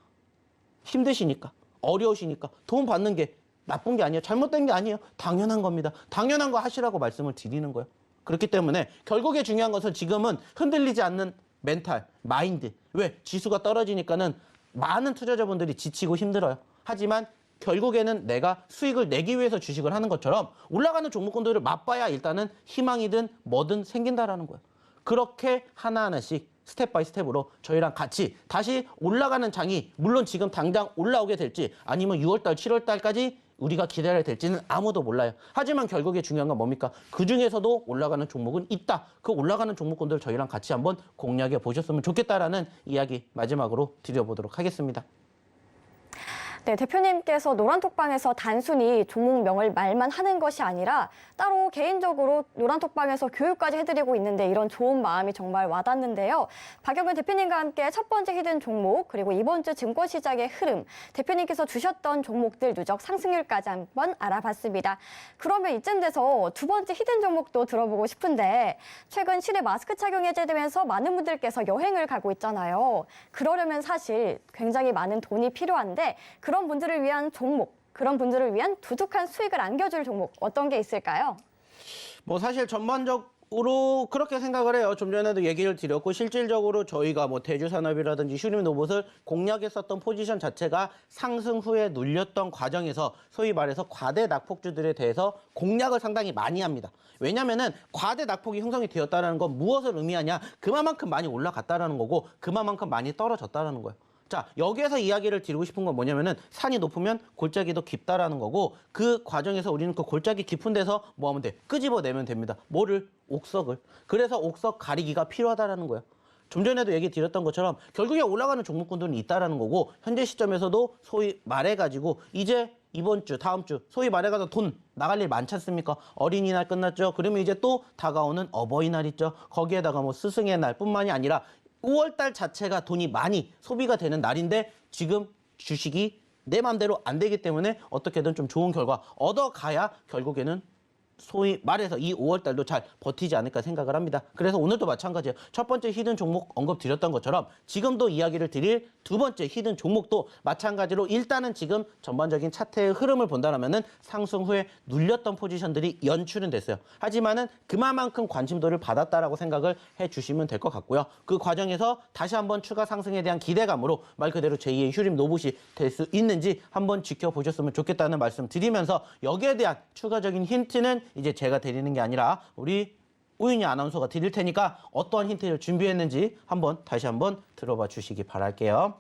힘드시니까, 어려우시니까 도움 받는 게 나쁜 게 아니에요. 잘못된 게 아니에요. 당연한 겁니다. 당연한 거 하시라고 말씀을 드리는 거예요. 그렇기 때문에 결국에 중요한 것은 지금은 흔들리지 않는 멘탈, 마인드. 왜? 지수가 떨어지니까는 많은 투자자분들이 지치고 힘들어요. 하지만 결국에는 내가 수익을 내기 위해서 주식을 하는 것처럼 올라가는 종목군들을 맛봐야 일단은 희망이든 뭐든 생긴다라는 거예요. 그렇게 하나하나씩 스텝 바이 스텝으로 저희랑 같이 다시 올라가는 장이 물론 지금 당장 올라오게 될지 아니면 6월달, 7월달까지 우리가 기다려야 될지는 아무도 몰라요. 하지만 결국에 중요한 건 뭡니까? 그중에서도 올라가는 종목은 있다. 그 올라가는 종목군들 저희랑 같이 한번 공략해 보셨으면 좋겠다라는 이야기 마지막으로 드려보도록 하겠습니다. 네, 대표님께서 노란톡방에서 단순히 종목명을 말만 하는 것이 아니라 따로 개인적으로 노란톡방에서 교육까지 해드리고 있는데 이런 좋은 마음이 정말 와닿는데요. 박영근 대표님과 함께 첫 번째 히든 종목 그리고 이번 주 증권시장의 흐름, 대표님께서 주셨던 종목들 누적 상승률까지 한번 알아봤습니다. 그러면 이쯤 돼서 두 번째 히든 종목도 들어보고 싶은데 최근 실내 마스크 착용 해제되면서 많은 분들께서 여행을 가고 있잖아요. 그러려면 사실 굉장히 많은 돈이 필요한데 그런 분들을 위한 종목, 그런 분들을 위한 두둑한 수익을 안겨줄 종목 어떤 게 있을까요? 뭐 사실 전반적으로 그렇게 생각을 해요. 좀 전에도 얘기를 드렸고 실질적으로 저희가 뭐 대주산업이라든지 휴림로봇을 공략했었던 포지션 자체가 상승 후에 눌렸던 과정에서 소위 말해서 과대 낙폭주들에 대해서 공략을 상당히 많이 합니다. 왜냐면은 과대 낙폭이 형성이 되었다는 건 무엇을 의미하냐? 그만큼 많이 올라갔다라는 거고 그만큼 많이 떨어졌다라는 거예요. 자, 여기에서 이야기를 드리고 싶은 건 뭐냐면은 산이 높으면 골짜기도 깊다라는 거고 그 과정에서 우리는 그 골짜기 깊은 데서 뭐 하면 돼? 끄집어내면 됩니다. 뭐를? 옥석을. 그래서 옥석 가리기가 필요하다라는 거예요. 좀 전에도 얘기 드렸던 것처럼 결국에 올라가는 종목군들은 있다라는 거고 현재 시점에서도 소위 말해가지고 이제 이번 주, 다음 주 소위 말해가지고 돈 나갈 일 많지 않습니까? 어린이날 끝났죠. 그러면 이제 또 다가오는 어버이날 있죠. 거기에다가 뭐 스승의 날뿐만이 아니라 5월달 자체가 돈이 많이 소비가 되는 날인데 지금 주식이 내 맘대로 안 되기 때문에 어떻게든 좀 좋은 결과 얻어가야 결국에는 소위 말해서 이 5월달도 잘 버티지 않을까 생각을 합니다. 그래서 오늘도 마찬가지예요. 첫 번째 히든 종목 언급 드렸던 것처럼 지금도 이야기를 드릴 두 번째 히든 종목도 마찬가지로 일단은 지금 전반적인 차트의 흐름을 본다면은 상승 후에 눌렸던 포지션들이 연출은 됐어요. 하지만은 그만큼 관심도를 받았다라고 생각을 해주시면 될 것 같고요. 그 과정에서 다시 한번 추가 상승에 대한 기대감으로 말 그대로 제2의 휴림 로봇이 될 수 있는지 한번 지켜보셨으면 좋겠다는 말씀 드리면서 여기에 대한 추가적인 힌트는 이제 제가 드리는 게 아니라 우리 우윤희 아나운서가 드릴 테니까 어떠한 힌트를 준비했는지 다시 한번 들어봐 주시기 바랄게요.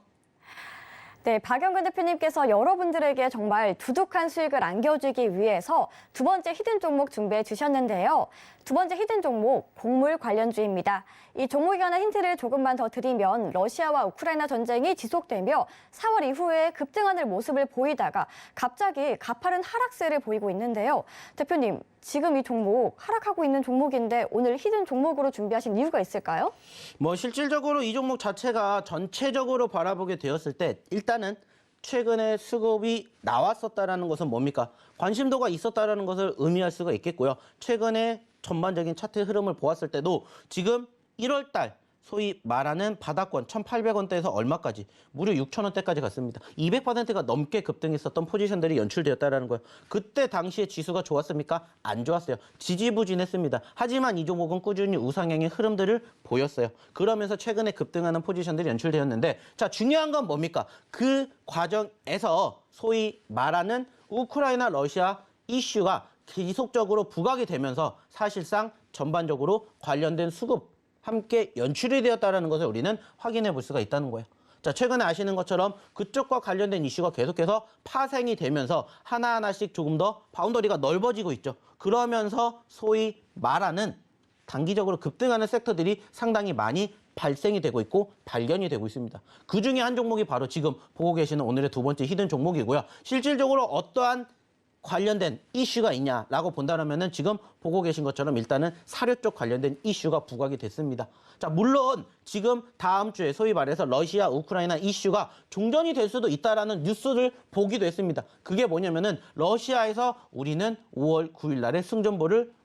네, 박영근 대표님께서 여러분들에게 정말 두둑한 수익을 안겨주기 위해서 두 번째 히든 종목 준비해 주셨는데요. 두 번째 히든 종목, 곡물 관련주입니다. 이 종목에 관한 힌트를 조금만 더 드리면 러시아와 우크라이나 전쟁이 지속되며 4월 이후에 급등하는 모습을 보이다가 갑자기 가파른 하락세를 보이고 있는데요. 대표님, 지금 이 종목 하락하고 있는 종목인데 오늘 히든 종목으로 준비하신 이유가 있을까요? 뭐 실질적으로 이 종목 자체가 전체적으로 바라보게 되었을 때 일단은 최근에 수급이 나왔었다라는 것은 뭡니까? 관심도가 있었다라는 것을 의미할 수가 있겠고요. 최근에 전반적인 차트 흐름을 보았을 때도 지금 1월 달 소위 말하는 바닥권 1,800원대에서 얼마까지? 무려 6,000원대까지 갔습니다. 200%가 넘게 급등했었던 포지션들이 연출되었다는 거예요. 그때 당시에 지수가 좋았습니까? 안 좋았어요. 지지부진했습니다. 하지만 이 종목은 꾸준히 우상향의 흐름들을 보였어요. 그러면서 최근에 급등하는 포지션들이 연출되었는데 자, 중요한 건 뭡니까? 그 과정에서 소위 말하는 우크라이나 러시아 이슈가 지속적으로 부각이 되면서 사실상 전반적으로 관련된 수급 함께 연출이 되었다는 것을 우리는 확인해 볼 수가 있다는 거예요. 자, 최근에 아시는 것처럼 그쪽과 관련된 이슈가 계속해서 파생이 되면서 하나하나씩 조금 더 바운더리가 넓어지고 있죠. 그러면서 소위 말하는 단기적으로 급등하는 섹터들이 상당히 많이 발생이 되고 있고 발견이 되고 있습니다. 그 중에 한 종목이 바로 지금 보고 계시는 오늘의 두 번째 히든 종목이고요. 실질적으로 어떠한 관련된 이슈가 있냐라고 본다면은 지금 보고 계신 것처럼 일단은 사료 쪽 관련된 이슈가 부각이 됐습니다. 자, 물론 지금 다음 주에 소위 말해서 러시아, 우크라이나 이슈가 종전이 될 수도 있다라는 뉴스를 보기도 했습니다. 그게 뭐냐면은 러시아에서 우리는 5월 9일 날에 승전보를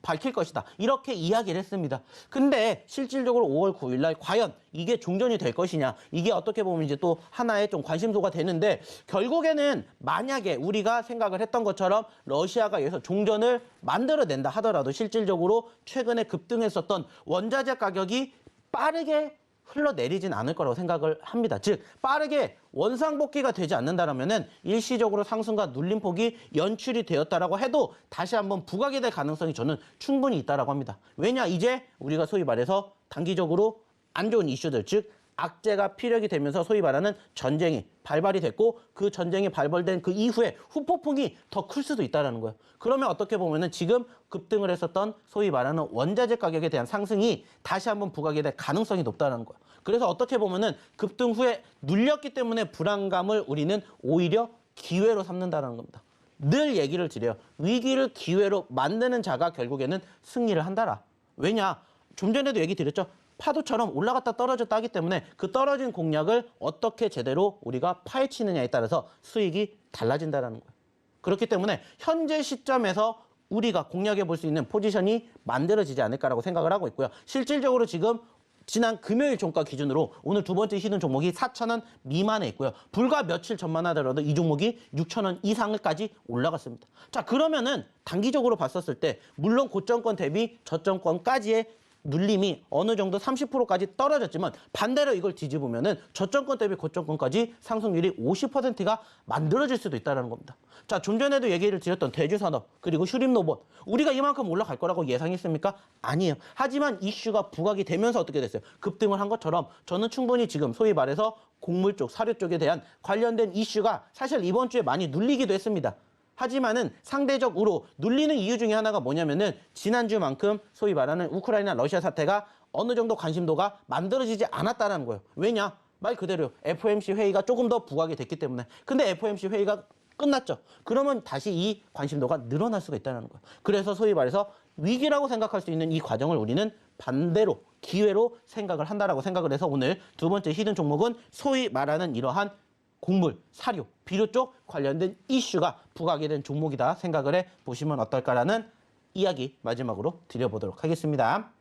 밝힐 것이다. 이렇게 이야기를 했습니다. 근데 실질적으로 5월 9일 날 과연 이게 종전이 될 것이냐. 이게 어떻게 보면 이제 또 하나의 좀 관심소가 되는데 결국에는 만약에 우리가 생각을 했던 것처럼 러시아가 여기서 종전을 만들어낸다 하더라도 실질적으로 최근에 급등했었던 원자재 가격이 빠르게 흘러내리진 않을 거라고 생각을 합니다. 즉 빠르게 원상복귀가 되지 않는다면은 일시적으로 상승과 눌림폭이 연출이 되었다라고 해도 다시 한번 부각이 될 가능성이 저는 충분히 있다라고 합니다. 왜냐 이제 우리가 소위 말해서 단기적으로 안 좋은 이슈들 즉 악재가 피력이 되면서 소위 말하는 전쟁이 발발이 됐고 그 전쟁이 발발된 그 이후에 후폭풍이 더 클 수도 있다는 거예요. 그러면 어떻게 보면은 지금 급등을 했었던 소위 말하는 원자재 가격에 대한 상승이 다시 한번 부각이 될 가능성이 높다는 거예요. 그래서 어떻게 보면은 급등 후에 눌렸기 때문에 불안감을 우리는 오히려 기회로 삼는다는 겁니다. 늘 얘기를 드려요. 위기를 기회로 만드는 자가 결국에는 승리를 한다라. 왜냐? 좀 전에도 얘기 드렸죠. 파도처럼 올라갔다 떨어졌다 하기 때문에 그 떨어진 공략을 어떻게 제대로 우리가 파헤치느냐에 따라서 수익이 달라진다는 거예요. 그렇기 때문에 현재 시점에서 우리가 공략해 볼 수 있는 포지션이 만들어지지 않을까라고 생각을 하고 있고요. 실질적으로 지금 지난 금요일 종가 기준으로 오늘 두 번째 히든 종목이 4,000원 미만에 있고요. 불과 며칠 전만 하더라도 이 종목이 6,000원 이상까지 올라갔습니다. 자, 그러면은 단기적으로 봤었을 때 물론 고점권 대비 저점권까지의 눌림이 어느 정도 30%까지 떨어졌지만 반대로 이걸 뒤집으면은 저점권 대비 고점권까지 상승률이 50%가 만들어질 수도 있다는 겁니다. 자, 좀 전에도 얘기를 드렸던 대주산업 그리고 휴림로봇 우리가 이만큼 올라갈 거라고 예상했습니까? 아니에요. 하지만 이슈가 부각이 되면서 어떻게 됐어요? 급등을 한 것처럼 저는 충분히 지금 소위 말해서 곡물 쪽, 사료 쪽에 대한 관련된 이슈가 사실 이번 주에 많이 눌리기도 했습니다. 하지만은 상대적으로 눌리는 이유 중에 하나가 뭐냐면은 지난주만큼 소위 말하는 우크라이나 러시아 사태가 어느 정도 관심도가 만들어지지 않았다는 거예요. 왜냐? 말 그대로 FOMC 회의가 조금 더 부각이 됐기 때문에. 근데 FOMC 회의가 끝났죠. 그러면 다시 이 관심도가 늘어날 수가 있다는 거예요. 그래서 소위 말해서 위기라고 생각할 수 있는 이 과정을 우리는 반대로 기회로 생각을 한다라고 생각을 해서 오늘 두 번째 히든 종목은 소위 말하는 이러한 곡물, 사료, 비료 쪽 관련된 이슈가 부각이 된 종목이다 생각을 해보시면 어떨까라는 이야기 마지막으로 드려보도록 하겠습니다.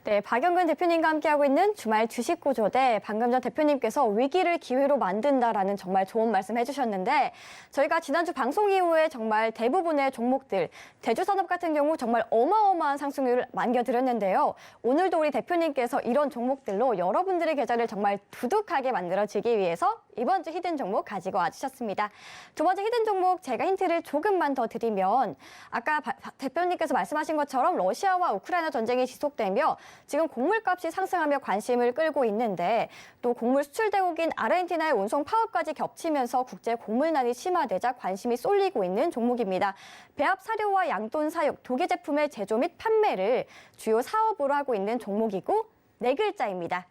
네, 박영근 대표님과 함께하고 있는 주말 주식 구조대 방금 전 대표님께서 위기를 기회로 만든다라는 정말 좋은 말씀 해주셨는데 저희가 지난주 방송 이후에 정말 대부분의 종목들 대주산업 같은 경우 정말 어마어마한 상승률을 안겨드렸는데요. 오늘도 우리 대표님께서 이런 종목들로 여러분들의 계좌를 정말 두둑하게 만들어지기 위해서 이번 주 히든 종목 가지고 와주셨습니다. 두 번째 히든 종목 제가 힌트를 조금만 더 드리면 아까 대표님께서 말씀하신 것처럼 러시아와 우크라이나 전쟁이 지속되며 지금 곡물값이 상승하며 관심을 끌고 있는데 또 곡물 수출 대국인 아르헨티나의 운송 파업까지 겹치면서 국제 곡물난이 심화되자 관심이 쏠리고 있는 종목입니다. 배합 사료와 양돈 사육, 도기 제품의 제조 및 판매를 주요 사업으로 하고 있는 종목이고 네 글자입니다.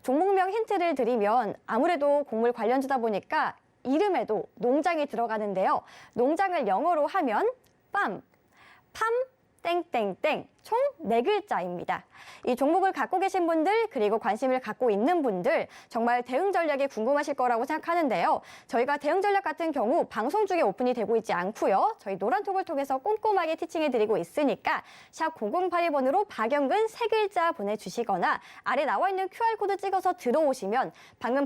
종목명 힌트를 드리면 아무래도 곡물 관련주다 보니까 이름에도 농장이 들어가는데요. 농장을 영어로 하면 팜, 땡땡땡 총 4글자입니다. 이 종목을 갖고 계신 분들 그리고 관심을 갖고 있는 분들 정말 대응 전략이 궁금하실 거라고 생각하는데요. 저희가 대응 전략 같은 경우 방송 중에 오픈이 되고 있지 않고요. 저희 노란톡을 통해서 꼼꼼하게 티칭해드리고 있으니까 샵 0082번으로 박영근 3글자 보내주시거나 아래 나와 있는 QR코드 찍어서 들어오시면 방금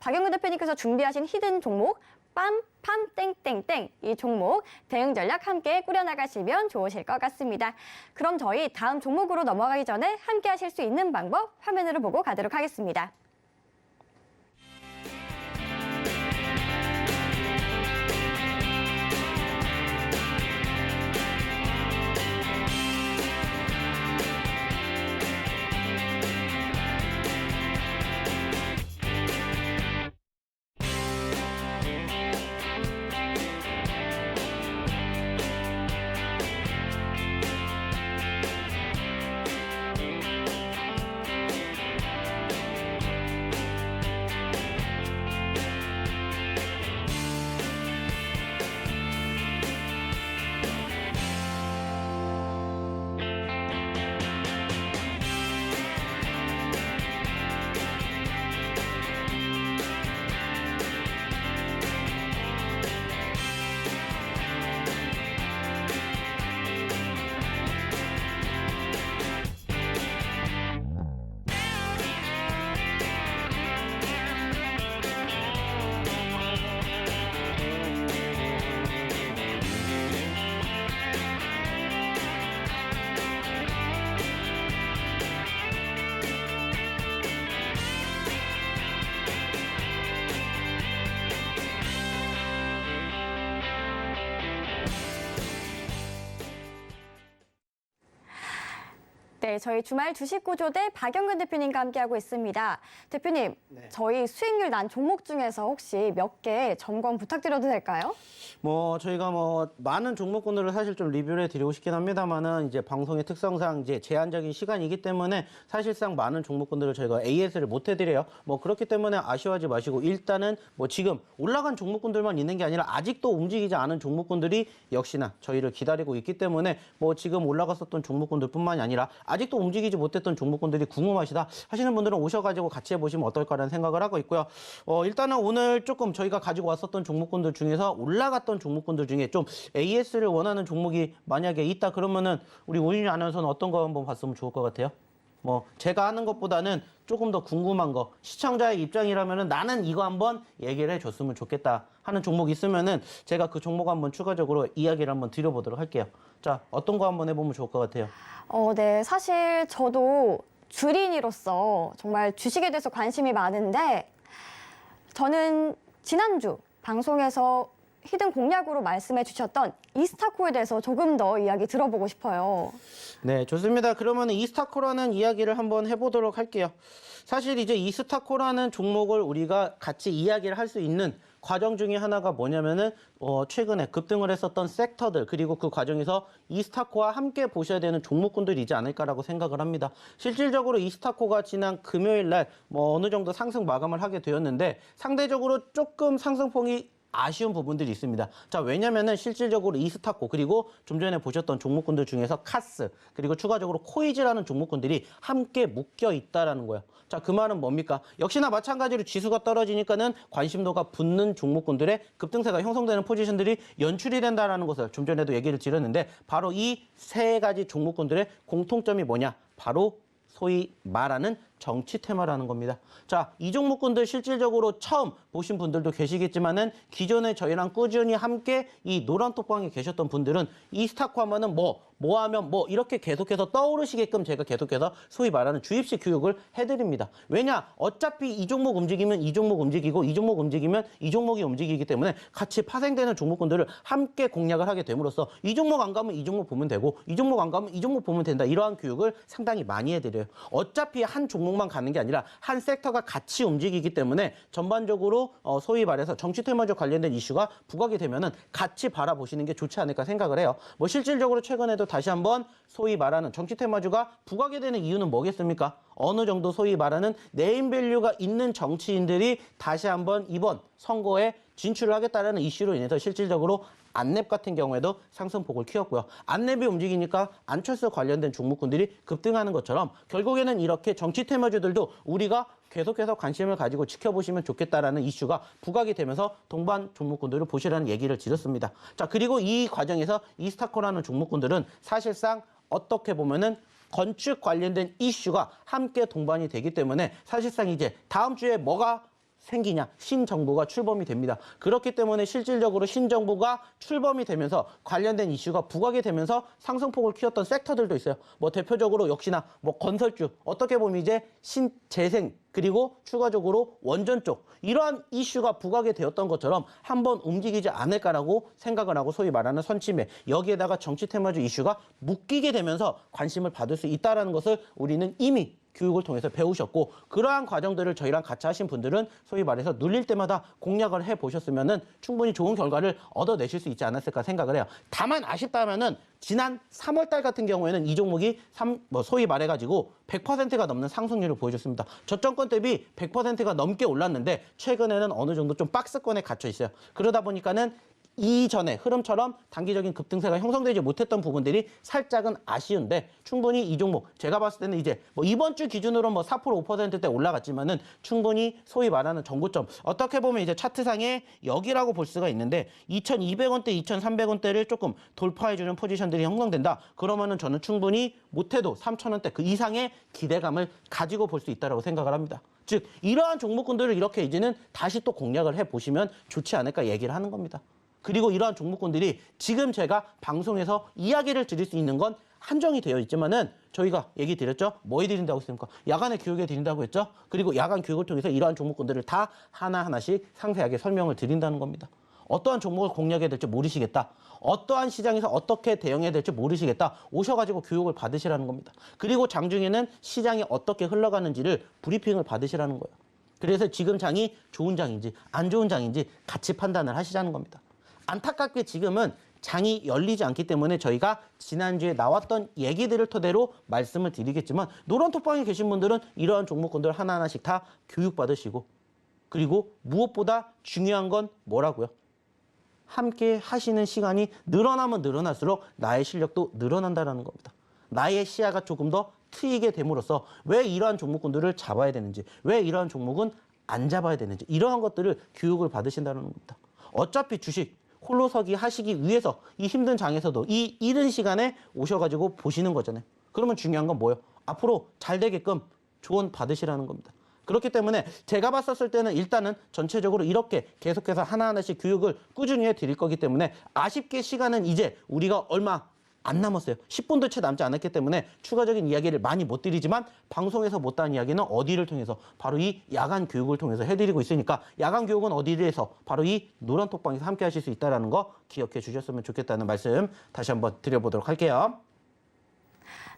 박영근 대표님께서 준비하신 히든 종목 빰 땡땡땡 이 종목 대응 전략 함께 꾸려나가시면 좋으실 것 같습니다. 그럼 저희 다음 종목으로 넘어가기 전에 함께 하실 수 있는 방법 화면으로 보고 가도록 하겠습니다. 네, 저희 주말 주식 구조대 박영근 대표님과 함께하고 있습니다. 대표님, 네. 저희 수익률 난 종목 중에서 혹시 몇 개 점검 부탁드려도 될까요? 저희가 많은 종목군들을 사실 좀 리뷰를 해드리고 싶긴 합니다만은 이제 방송의 특성상 이제 제한적인 시간이기 때문에 사실상 많은 종목군들을 저희가 AS를 못 해드려요. 그렇기 때문에 아쉬워하지 마시고 일단은 지금 올라간 종목군들만 있는 게 아니라 아직도 움직이지 않은 종목군들이 역시나 저희를 기다리고 있기 때문에 지금 올라갔었던 종목군들뿐만이 아니라 아직도 움직이지 못했던 종목군들이 궁금하시다 하시는 분들은 오셔가지고 같이 해보시면 어떨까라는 생각을 하고 있고요. 일단은 오늘 조금 저희가 가지고 왔었던 종목군들 중에서 올라갔던 종목군들 중에 좀 AS를 원하는 종목이 만약에 있다 그러면은 우리 오윤희 아나운서는 어떤 거 한번 봤으면 좋을 것 같아요? 제가 하는 것보다는 조금 더 궁금한 거, 시청자의 입장이라면은 나는 이거 한번 얘기를 해줬으면 좋겠다 하는 종목 있으면은 제가 그 종목 한번 추가적으로 이야기를 한번 드려보도록 할게요. 자, 어떤 거 한번 해보면 좋을 것 같아요? 네, 사실 저도 주린이로서 정말 주식에 대해서 관심이 많은데 저는 지난주 방송에서 히든 공략으로 말씀해 주셨던 이스타코에 대해서 조금 더 이야기 들어보고 싶어요. 네, 좋습니다. 그러면 이스타코라는 이야기를 한번 해보도록 할게요. 사실 이제 이스타코라는 종목을 우리가 같이 이야기를 할 수 있는 과정 중에 하나가 뭐냐면은 최근에 급등을 했었던 섹터들 그리고 그 과정에서 이스타코와 함께 보셔야 되는 종목군들이지 않을까라고 생각을 합니다. 실질적으로 이스타코가 지난 금요일 날 어느 정도 상승 마감을 하게 되었는데 상대적으로 조금 상승폭이 아쉬운 부분들이 있습니다. 자, 왜냐면은 실질적으로 이스타코 그리고 좀 전에 보셨던 종목군들 중에서 카스 그리고 추가적으로 코이즈라는 종목군들이 함께 묶여 있다라는 거예요. 자, 그 말은 뭡니까? 역시나 마찬가지로 지수가 떨어지니까는 관심도가 붙는 종목군들의 급등세가 형성되는 포지션들이 연출이 된다라는 것을 좀 전에도 얘기를 드렸는데 바로 이 세 가지 종목군들의 공통점이 뭐냐? 바로 소위 말하는 정치 테마라는 겁니다. 자, 이 종목군들 실질적으로 처음 보신 분들도 계시겠지만은 기존에 저희랑 꾸준히 함께 이 노란 톡방에 계셨던 분들은 이스타코 하면은 뭐 하면 이렇게 계속해서 떠오르시게끔 제가 계속해서 소위 말하는 주입식 교육을 해드립니다. 왜냐? 어차피 이 종목 움직이면 이 종목 움직이고 이 종목 움직이면 이 종목이 움직이기 때문에 같이 파생되는 종목군들을 함께 공략을 하게 됨으로써 이 종목 안 가면 이 종목 보면 되고 이 종목 안 가면 이 종목 보면 된다. 이러한 교육을 상당히 많이 해드려요. 어차피 한 종목만 가는 게 아니라 한 섹터가 같이 움직이기 때문에 전반적으로 소위 말해서 정치 테마적 관련된 이슈가 부각이 되면은 같이 바라보시는 게 좋지 않을까 생각을 해요. 실질적으로 최근에도 다시 한번 소위 말하는 정치 테마주가 부각이 되는 이유는 뭐겠습니까? 어느 정도 소위 말하는 네임밸류가 있는 정치인들이 다시 한번 이번 선거에 진출을 하겠다는 이슈로 인해서 실질적으로 안랩 같은 경우에도 상승폭을 키웠고요. 안랩이 움직이니까 안철수 관련된 종목군들이 급등하는 것처럼 결국에는 이렇게 정치 테마주들도 우리가 계속해서 관심을 가지고 지켜보시면 좋겠다라는 이슈가 부각이 되면서 동반 종목군들을 보시라는 얘기를 드렸습니다. 자, 그리고 이 과정에서 이스타코라는 종목군들은 사실상 어떻게 보면은 건축 관련된 이슈가 함께 동반이 되기 때문에 사실상 이제 다음 주에 뭐가 생기냐, 신정부가 출범이 됩니다. 그렇기 때문에 실질적으로 신정부가 출범이 되면서 관련된 이슈가 부각이 되면서 상승폭을 키웠던 섹터들도 있어요. 뭐 대표적으로 역시나 뭐 건설주, 어떻게 보면 이제 신재생, 그리고 추가적으로 원전 쪽 이러한 이슈가 부각이 되었던 것처럼 한번 움직이지 않을까라고 생각을 하고 소위 말하는 선침해, 여기에다가 정치 테마주 이슈가 묶이게 되면서 관심을 받을 수 있다는 것을 우리는 이미 교육을 통해서 배우셨고, 그러한 과정들을 저희랑 같이 하신 분들은 소위 말해서 눌릴 때마다 공략을 해보셨으면 충분히 좋은 결과를 얻어내실 수 있지 않았을까 생각을 해요. 다만 아쉽다면은 지난 3월 달 같은 경우에는 이 종목이 소위 말해가지고 100%가 넘는 상승률을 보여줬습니다. 저점권 대비 100%가 넘게 올랐는데 최근에는 어느 정도 좀 박스권에 갇혀 있어요. 그러다 보니까는 이전의 흐름처럼 단기적인 급등세가 형성되지 못했던 부분들이 살짝은 아쉬운데, 충분히 이 종목 제가 봤을 때는 이제 뭐 이번 주 기준으로 뭐 4% 5%대 올라갔지만은 충분히 소위 말하는 정고점, 어떻게 보면 이제 차트상에 여기라고 볼 수가 있는데 2,200원대, 2,300원대를 조금 돌파해주는 포지션들이 형성된다. 그러면은 저는 충분히 못해도 3,000원대 그 이상의 기대감을 가지고 볼 수 있다고 생각을 합니다. 즉 이러한 종목군들을 이렇게 이제는 다시 또 공략을 해보시면 좋지 않을까 얘기를 하는 겁니다. 그리고 이러한 종목군들이 지금 제가 방송에서 이야기를 드릴 수 있는 건 한정이 되어 있지만은 저희가 얘기 드렸죠. 뭐 해드린다고 했습니까? 야간에 교육해 드린다고 했죠. 그리고 야간 교육을 통해서 이러한 종목군들을 다 하나하나씩 상세하게 설명을 드린다는 겁니다. 어떠한 종목을 공략해야 될지 모르시겠다. 어떠한 시장에서 어떻게 대응해야 될지 모르시겠다. 오셔가지고 교육을 받으시라는 겁니다. 그리고 장중에는 시장이 어떻게 흘러가는지를 브리핑을 받으시라는 거예요. 그래서 지금 장이 좋은 장인지 안 좋은 장인지 같이 판단을 하시자는 겁니다. 안타깝게 지금은 장이 열리지 않기 때문에 저희가 지난주에 나왔던 얘기들을 토대로 말씀을 드리겠지만, 노란톡방에 계신 분들은 이러한 종목군들 하나하나씩 다 교육받으시고, 그리고 무엇보다 중요한 건 뭐라고요? 함께 하시는 시간이 늘어나면 늘어날수록 나의 실력도 늘어난다는 겁니다. 나의 시야가 조금 더 트이게 됨으로써 왜 이러한 종목군들을 잡아야 되는지, 왜 이러한 종목은 안 잡아야 되는지, 이러한 것들을 교육을 받으신다는 겁니다. 어차피 주식 홀로서기 하시기 위해서 이 힘든 장에서도 이 이른 시간에 오셔가지고 보시는 거잖아요. 그러면 중요한 건 뭐예요? 앞으로 잘 되게끔 조언 받으시라는 겁니다. 그렇기 때문에 제가 봤었을 때는 일단은 전체적으로 이렇게 계속해서 하나하나씩 교육을 꾸준히 해드릴 거기 때문에, 아쉽게 시간은 이제 우리가 얼마 안 남았어요. 10분도 채 남지 않았기 때문에 추가적인 이야기를 많이 못 드리지만, 방송에서 못한 이야기는 어디를 통해서? 바로 이 야간 교육을 통해서 해드리고 있으니까, 야간 교육은 어디에서? 바로 이 노란톡방에서 함께 하실 수 있다는 거 기억해 주셨으면 좋겠다는 말씀 다시 한번 드려보도록 할게요.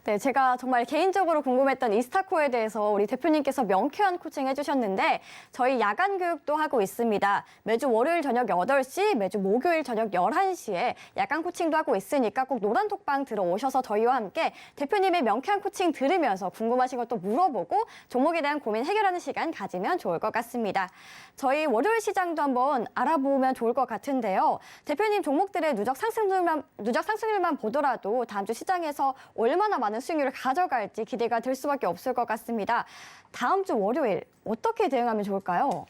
네, 제가 정말 개인적으로 궁금했던 이스타코에 대해서 우리 대표님께서 명쾌한 코칭 해주셨는데, 저희 야간 교육도 하고 있습니다. 매주 월요일 저녁 8시, 매주 목요일 저녁 11시에 야간 코칭도 하고 있으니까 꼭 노란톡방 들어오셔서 저희와 함께 대표님의 명쾌한 코칭 들으면서 궁금하신 것도 물어보고 종목에 대한 고민 해결하는 시간 가지면 좋을 것 같습니다. 저희 월요일 시장도 한번 알아보면 좋을 것 같은데요. 대표님 종목들의 누적 상승률만 보더라도 다음 주 시장에서 얼마나 많은 수익률을 가져갈지 기대가 될 수밖에 없을 것 같습니다. 다음 주 월요일 어떻게 대응하면 좋을까요?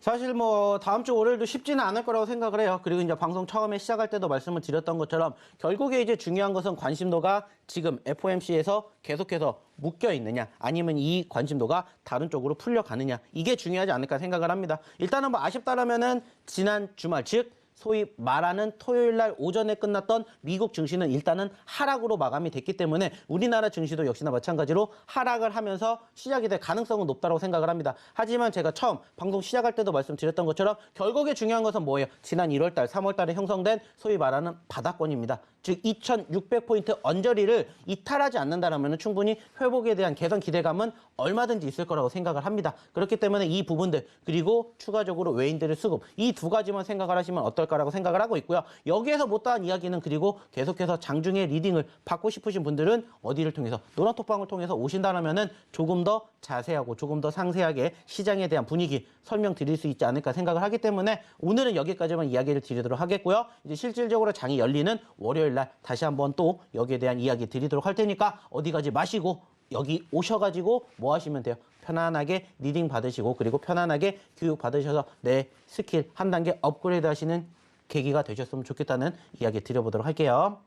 사실 뭐 다음 주 월요일도 쉽지는 않을 거라고 생각을 해요. 그리고 이제 방송 처음에 시작할 때도 말씀을 드렸던 것처럼 결국에 이제 중요한 것은 관심도가 지금 FOMC에서 계속해서 묶여 있느냐, 아니면 이 관심도가 다른 쪽으로 풀려가느냐, 이게 중요하지 않을까 생각을 합니다. 일단은 뭐 아쉽다라면은 지난 주말, 즉 소위 말하는 토요일 날 오전에 끝났던 미국 증시는 일단은 하락으로 마감이 됐기 때문에 우리나라 증시도 역시나 마찬가지로 하락을 하면서 시작이 될 가능성은 높다고 생각을 합니다. 하지만 제가 처음 방송 시작할 때도 말씀드렸던 것처럼 결국에 중요한 것은 뭐예요? 지난 1월 달, 3월 달에 형성된 소위 말하는 바닥권입니다. 즉 2600포인트 언저리를 이탈하지 않는다면 충분히 회복에 대한 개선 기대감은 얼마든지 있을 거라고 생각을 합니다. 그렇기 때문에 이 부분들, 그리고 추가적으로 외인들의 수급, 이 두 가지만 생각을 하시면 어떨까 어떨까라고 생각을 하고 있고요. 여기에서 못다한 이야기는 그리고 계속해서 장중에 리딩을 받고 싶으신 분들은 어디를 통해서 노란톡방을 통해서 오신다면은 조금 더 자세하고 조금 더 상세하게 시장에 대한 분위기 설명드릴 수 있지 않을까 생각을 하기 때문에 오늘은 여기까지만 이야기를 드리도록 하겠고요. 이제 실질적으로 장이 열리는 월요일 날 다시 한번 또 여기에 대한 이야기 드리도록 할 테니까 어디 가지 마시고 여기 오셔가지고 뭐 하시면 돼요? 편안하게 리딩 받으시고 그리고 편안하게 교육 받으셔서 내 스킬 한 단계 업그레이드 하시는 계기가 되셨으면 좋겠다는 이야기 드려보도록 할게요.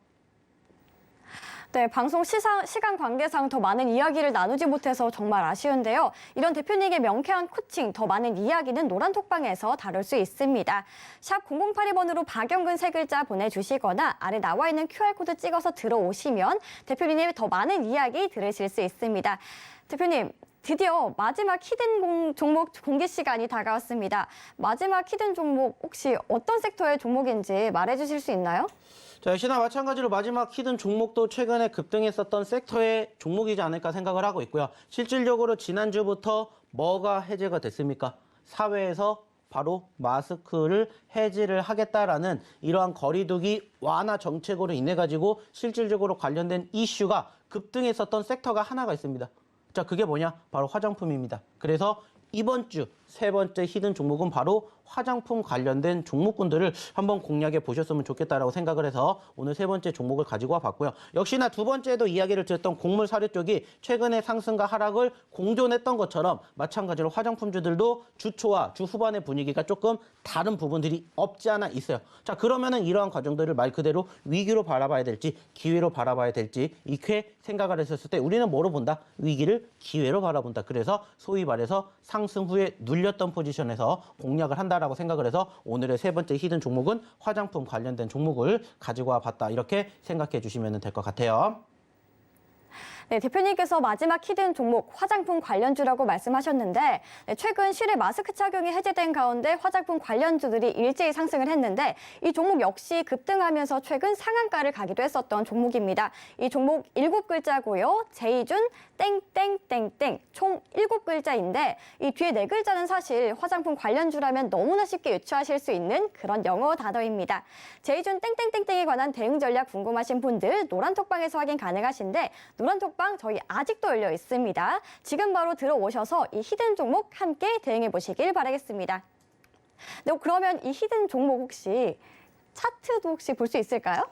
네, 방송 시간 관계상 더 많은 이야기를 나누지 못해서 정말 아쉬운데요. 이런 대표님의 명쾌한 코칭, 더 많은 이야기는 노란톡방에서 다룰 수 있습니다. 샵 0082번으로 박영근 세 글자 보내주시거나 아래 나와 있는 QR코드 찍어서 들어오시면 대표님의 더 많은 이야기 들으실 수 있습니다. 대표님, 드디어 마지막 히든 종목 공개 시간이 다가왔습니다. 마지막 히든 종목 혹시 어떤 섹터의 종목인지 말해주실 수 있나요? 자, 역시나 마찬가지로 마지막 히든 종목도 최근에 급등했었던 섹터의 종목이지 않을까 생각을 하고 있고요. 실질적으로 지난주부터 뭐가 해제가 됐습니까? 사회에서 바로 마스크를 해제를 하겠다라는 이러한 거리두기 완화 정책으로 인해 가지고 실질적으로 관련된 이슈가 급등했었던 섹터가 하나가 있습니다. 자, 그게 뭐냐? 바로 화장품입니다. 그래서 이번 주 세 번째 히든 종목은 바로 화장품 관련된 종목군들을 한번 공략해 보셨으면 좋겠다라고 생각을 해서 오늘 세 번째 종목을 가지고 와봤고요. 역시나 두 번째도 이야기를 드렸던 곡물 사료 쪽이 최근에 상승과 하락을 공존했던 것처럼 마찬가지로 화장품주들도 주 초와 주 후반의 분위기가 조금 다른 부분들이 없지 않아 있어요. 자, 그러면은 이러한 과정들을 말 그대로 위기로 바라봐야 될지 기회로 바라봐야 될지 이렇게 생각을 했었을 때 우리는 뭐로 본다? 위기를 기회로 바라본다. 그래서 소위 말해서 상승 후에 눌렸던 포지션에서 공략을 한다라고 생각을 해서 오늘의 세 번째 히든 종목은 화장품 관련된 종목을 가지고 와봤다. 이렇게 생각해 주시면 될 것 같아요. 네, 대표님께서 마지막 히든 종목 화장품 관련주라고 말씀하셨는데 최근 실외 마스크 착용이 해제된 가운데 화장품 관련주들이 일제히 상승을 했는데 이 종목 역시 급등하면서 최근 상한가를 가기도 했었던 종목입니다. 이 종목 7글자고요. 제이준 땡땡땡땡 총 7글자인데 이 뒤에 4글자는 사실 화장품 관련주라면 너무나 쉽게 유추하실 수 있는 그런 영어 단어입니다. 제이준 땡땡땡땡에 관한 대응 전략 궁금하신 분들 노란톡방에서 확인 가능하신데 노란톡방 저희 아직도 열려 있습니다. 지금 바로 들어오셔서 이 히든 종목 함께 대응해 보시길 바라겠습니다. 네, 그러면 이 히든 종목 혹시 차트도 혹시 볼 수 있을까요?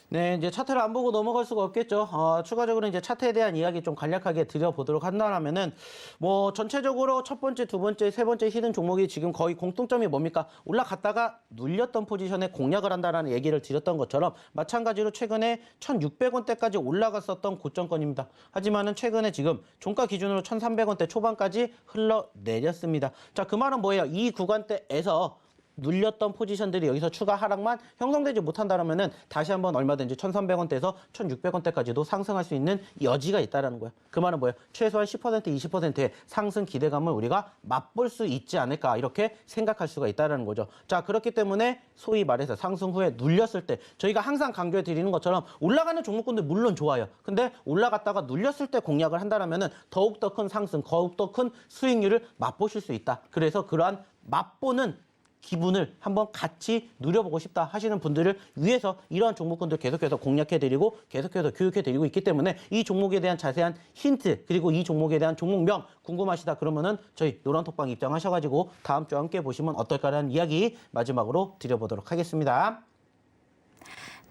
네, 이제 차트를 안 보고 넘어갈 수가 없겠죠. 추가적으로 이제 차트에 대한 이야기 좀 간략하게 드려보도록 한다면은 뭐 전체적으로 첫 번째, 두 번째, 세 번째 히든 종목이 지금 거의 공통점이 뭡니까? 올라갔다가 눌렸던 포지션에 공략을 한다라는 얘기를 드렸던 것처럼 마찬가지로 최근에 1,600원대까지 올라갔었던 고점권입니다. 하지만은 최근에 지금 종가 기준으로 1,300원대 초반까지 흘러내렸습니다. 자, 그 말은 뭐예요? 이 구간대에서 눌렸던 포지션들이 여기서 추가 하락만 형성되지 못한다면은 다시 한번 얼마든지 1,300원대에서 1,600원대까지도 상승할 수 있는 여지가 있다라는 거예요. 그 말은 뭐예요? 최소한 10%, 20%의 상승 기대감을 우리가 맛볼 수 있지 않을까 이렇게 생각할 수가 있다라는 거죠. 자, 그렇기 때문에 소위 말해서 상승 후에 눌렸을 때 저희가 항상 강조해 드리는 것처럼 올라가는 종목군들 물론 좋아요. 근데 올라갔다가 눌렸을 때 공략을 한다면은 더욱더 큰 상승, 더욱더 큰 수익률을 맛보실 수 있다. 그래서 그러한 맛보는 기분을 한번 같이 누려보고 싶다 하시는 분들을 위해서 이러한 종목군들 계속해서 공략해드리고 계속해서 교육해드리고 있기 때문에 이 종목에 대한 자세한 힌트 그리고 이 종목에 대한 종목명 궁금하시다 그러면은 저희 노란톡방 입장하셔가지고 다음 주에 함께 보시면 어떨까라는 이야기 마지막으로 드려보도록 하겠습니다.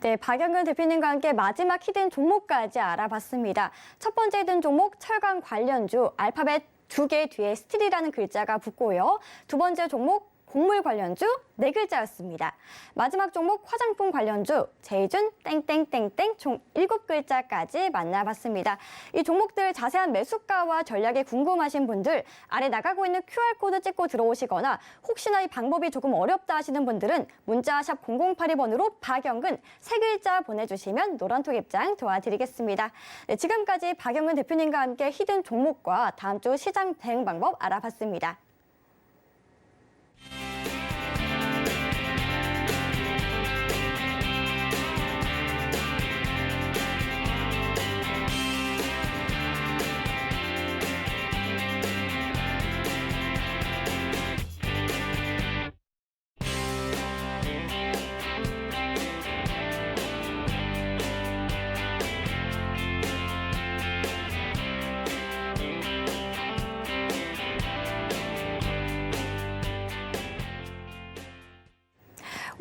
네, 박영근 대표님과 함께 마지막 히든 종목까지 알아봤습니다. 첫 번째 히든 종목 철강 관련주 알파벳 2개 뒤에 스틸이라는 글자가 붙고요. 두 번째 종목 곡물 관련주 4글자였습니다. 마지막 종목 화장품 관련주 제이준 땡땡땡땡 총 7글자까지 만나봤습니다. 이 종목들 자세한 매수가와 전략이 궁금하신 분들 아래 나가고 있는 QR코드 찍고 들어오시거나 혹시나 이 방법이 조금 어렵다 하시는 분들은 문자 샵 0082번으로 박영근 3글자 보내주시면 노란톡 입장 도와드리겠습니다. 네, 지금까지 박영근 대표님과 함께 히든 종목과 다음 주 시장 대응 방법 알아봤습니다.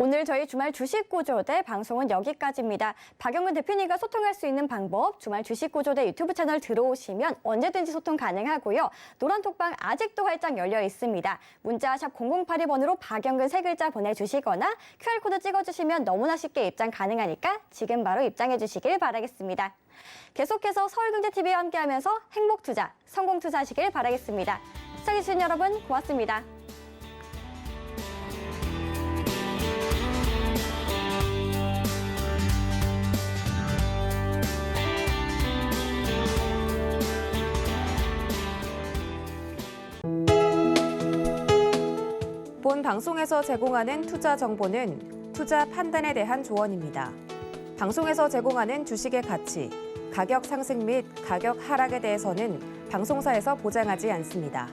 오늘 저희 주말 주식구조대 방송은 여기까지입니다. 박영근 대표님과 소통할 수 있는 방법, 주말 주식구조대 유튜브 채널 들어오시면 언제든지 소통 가능하고요. 노란톡방 아직도 활짝 열려 있습니다. 문자 샵 0082번으로 박영근 세 글자 보내주시거나 QR코드 찍어주시면 너무나 쉽게 입장 가능하니까 지금 바로 입장해 주시길 바라겠습니다. 계속해서 서울경제TV와 함께하면서 행복투자, 성공투자하시길 바라겠습니다. 시청해주신 여러분 고맙습니다. 본 방송에서 제공하는 투자 정보는 투자 판단에 대한 조언입니다. 방송에서 제공하는 주식의 가치, 가격 상승 및 가격 하락에 대해서는 방송사에서 보장하지 않습니다.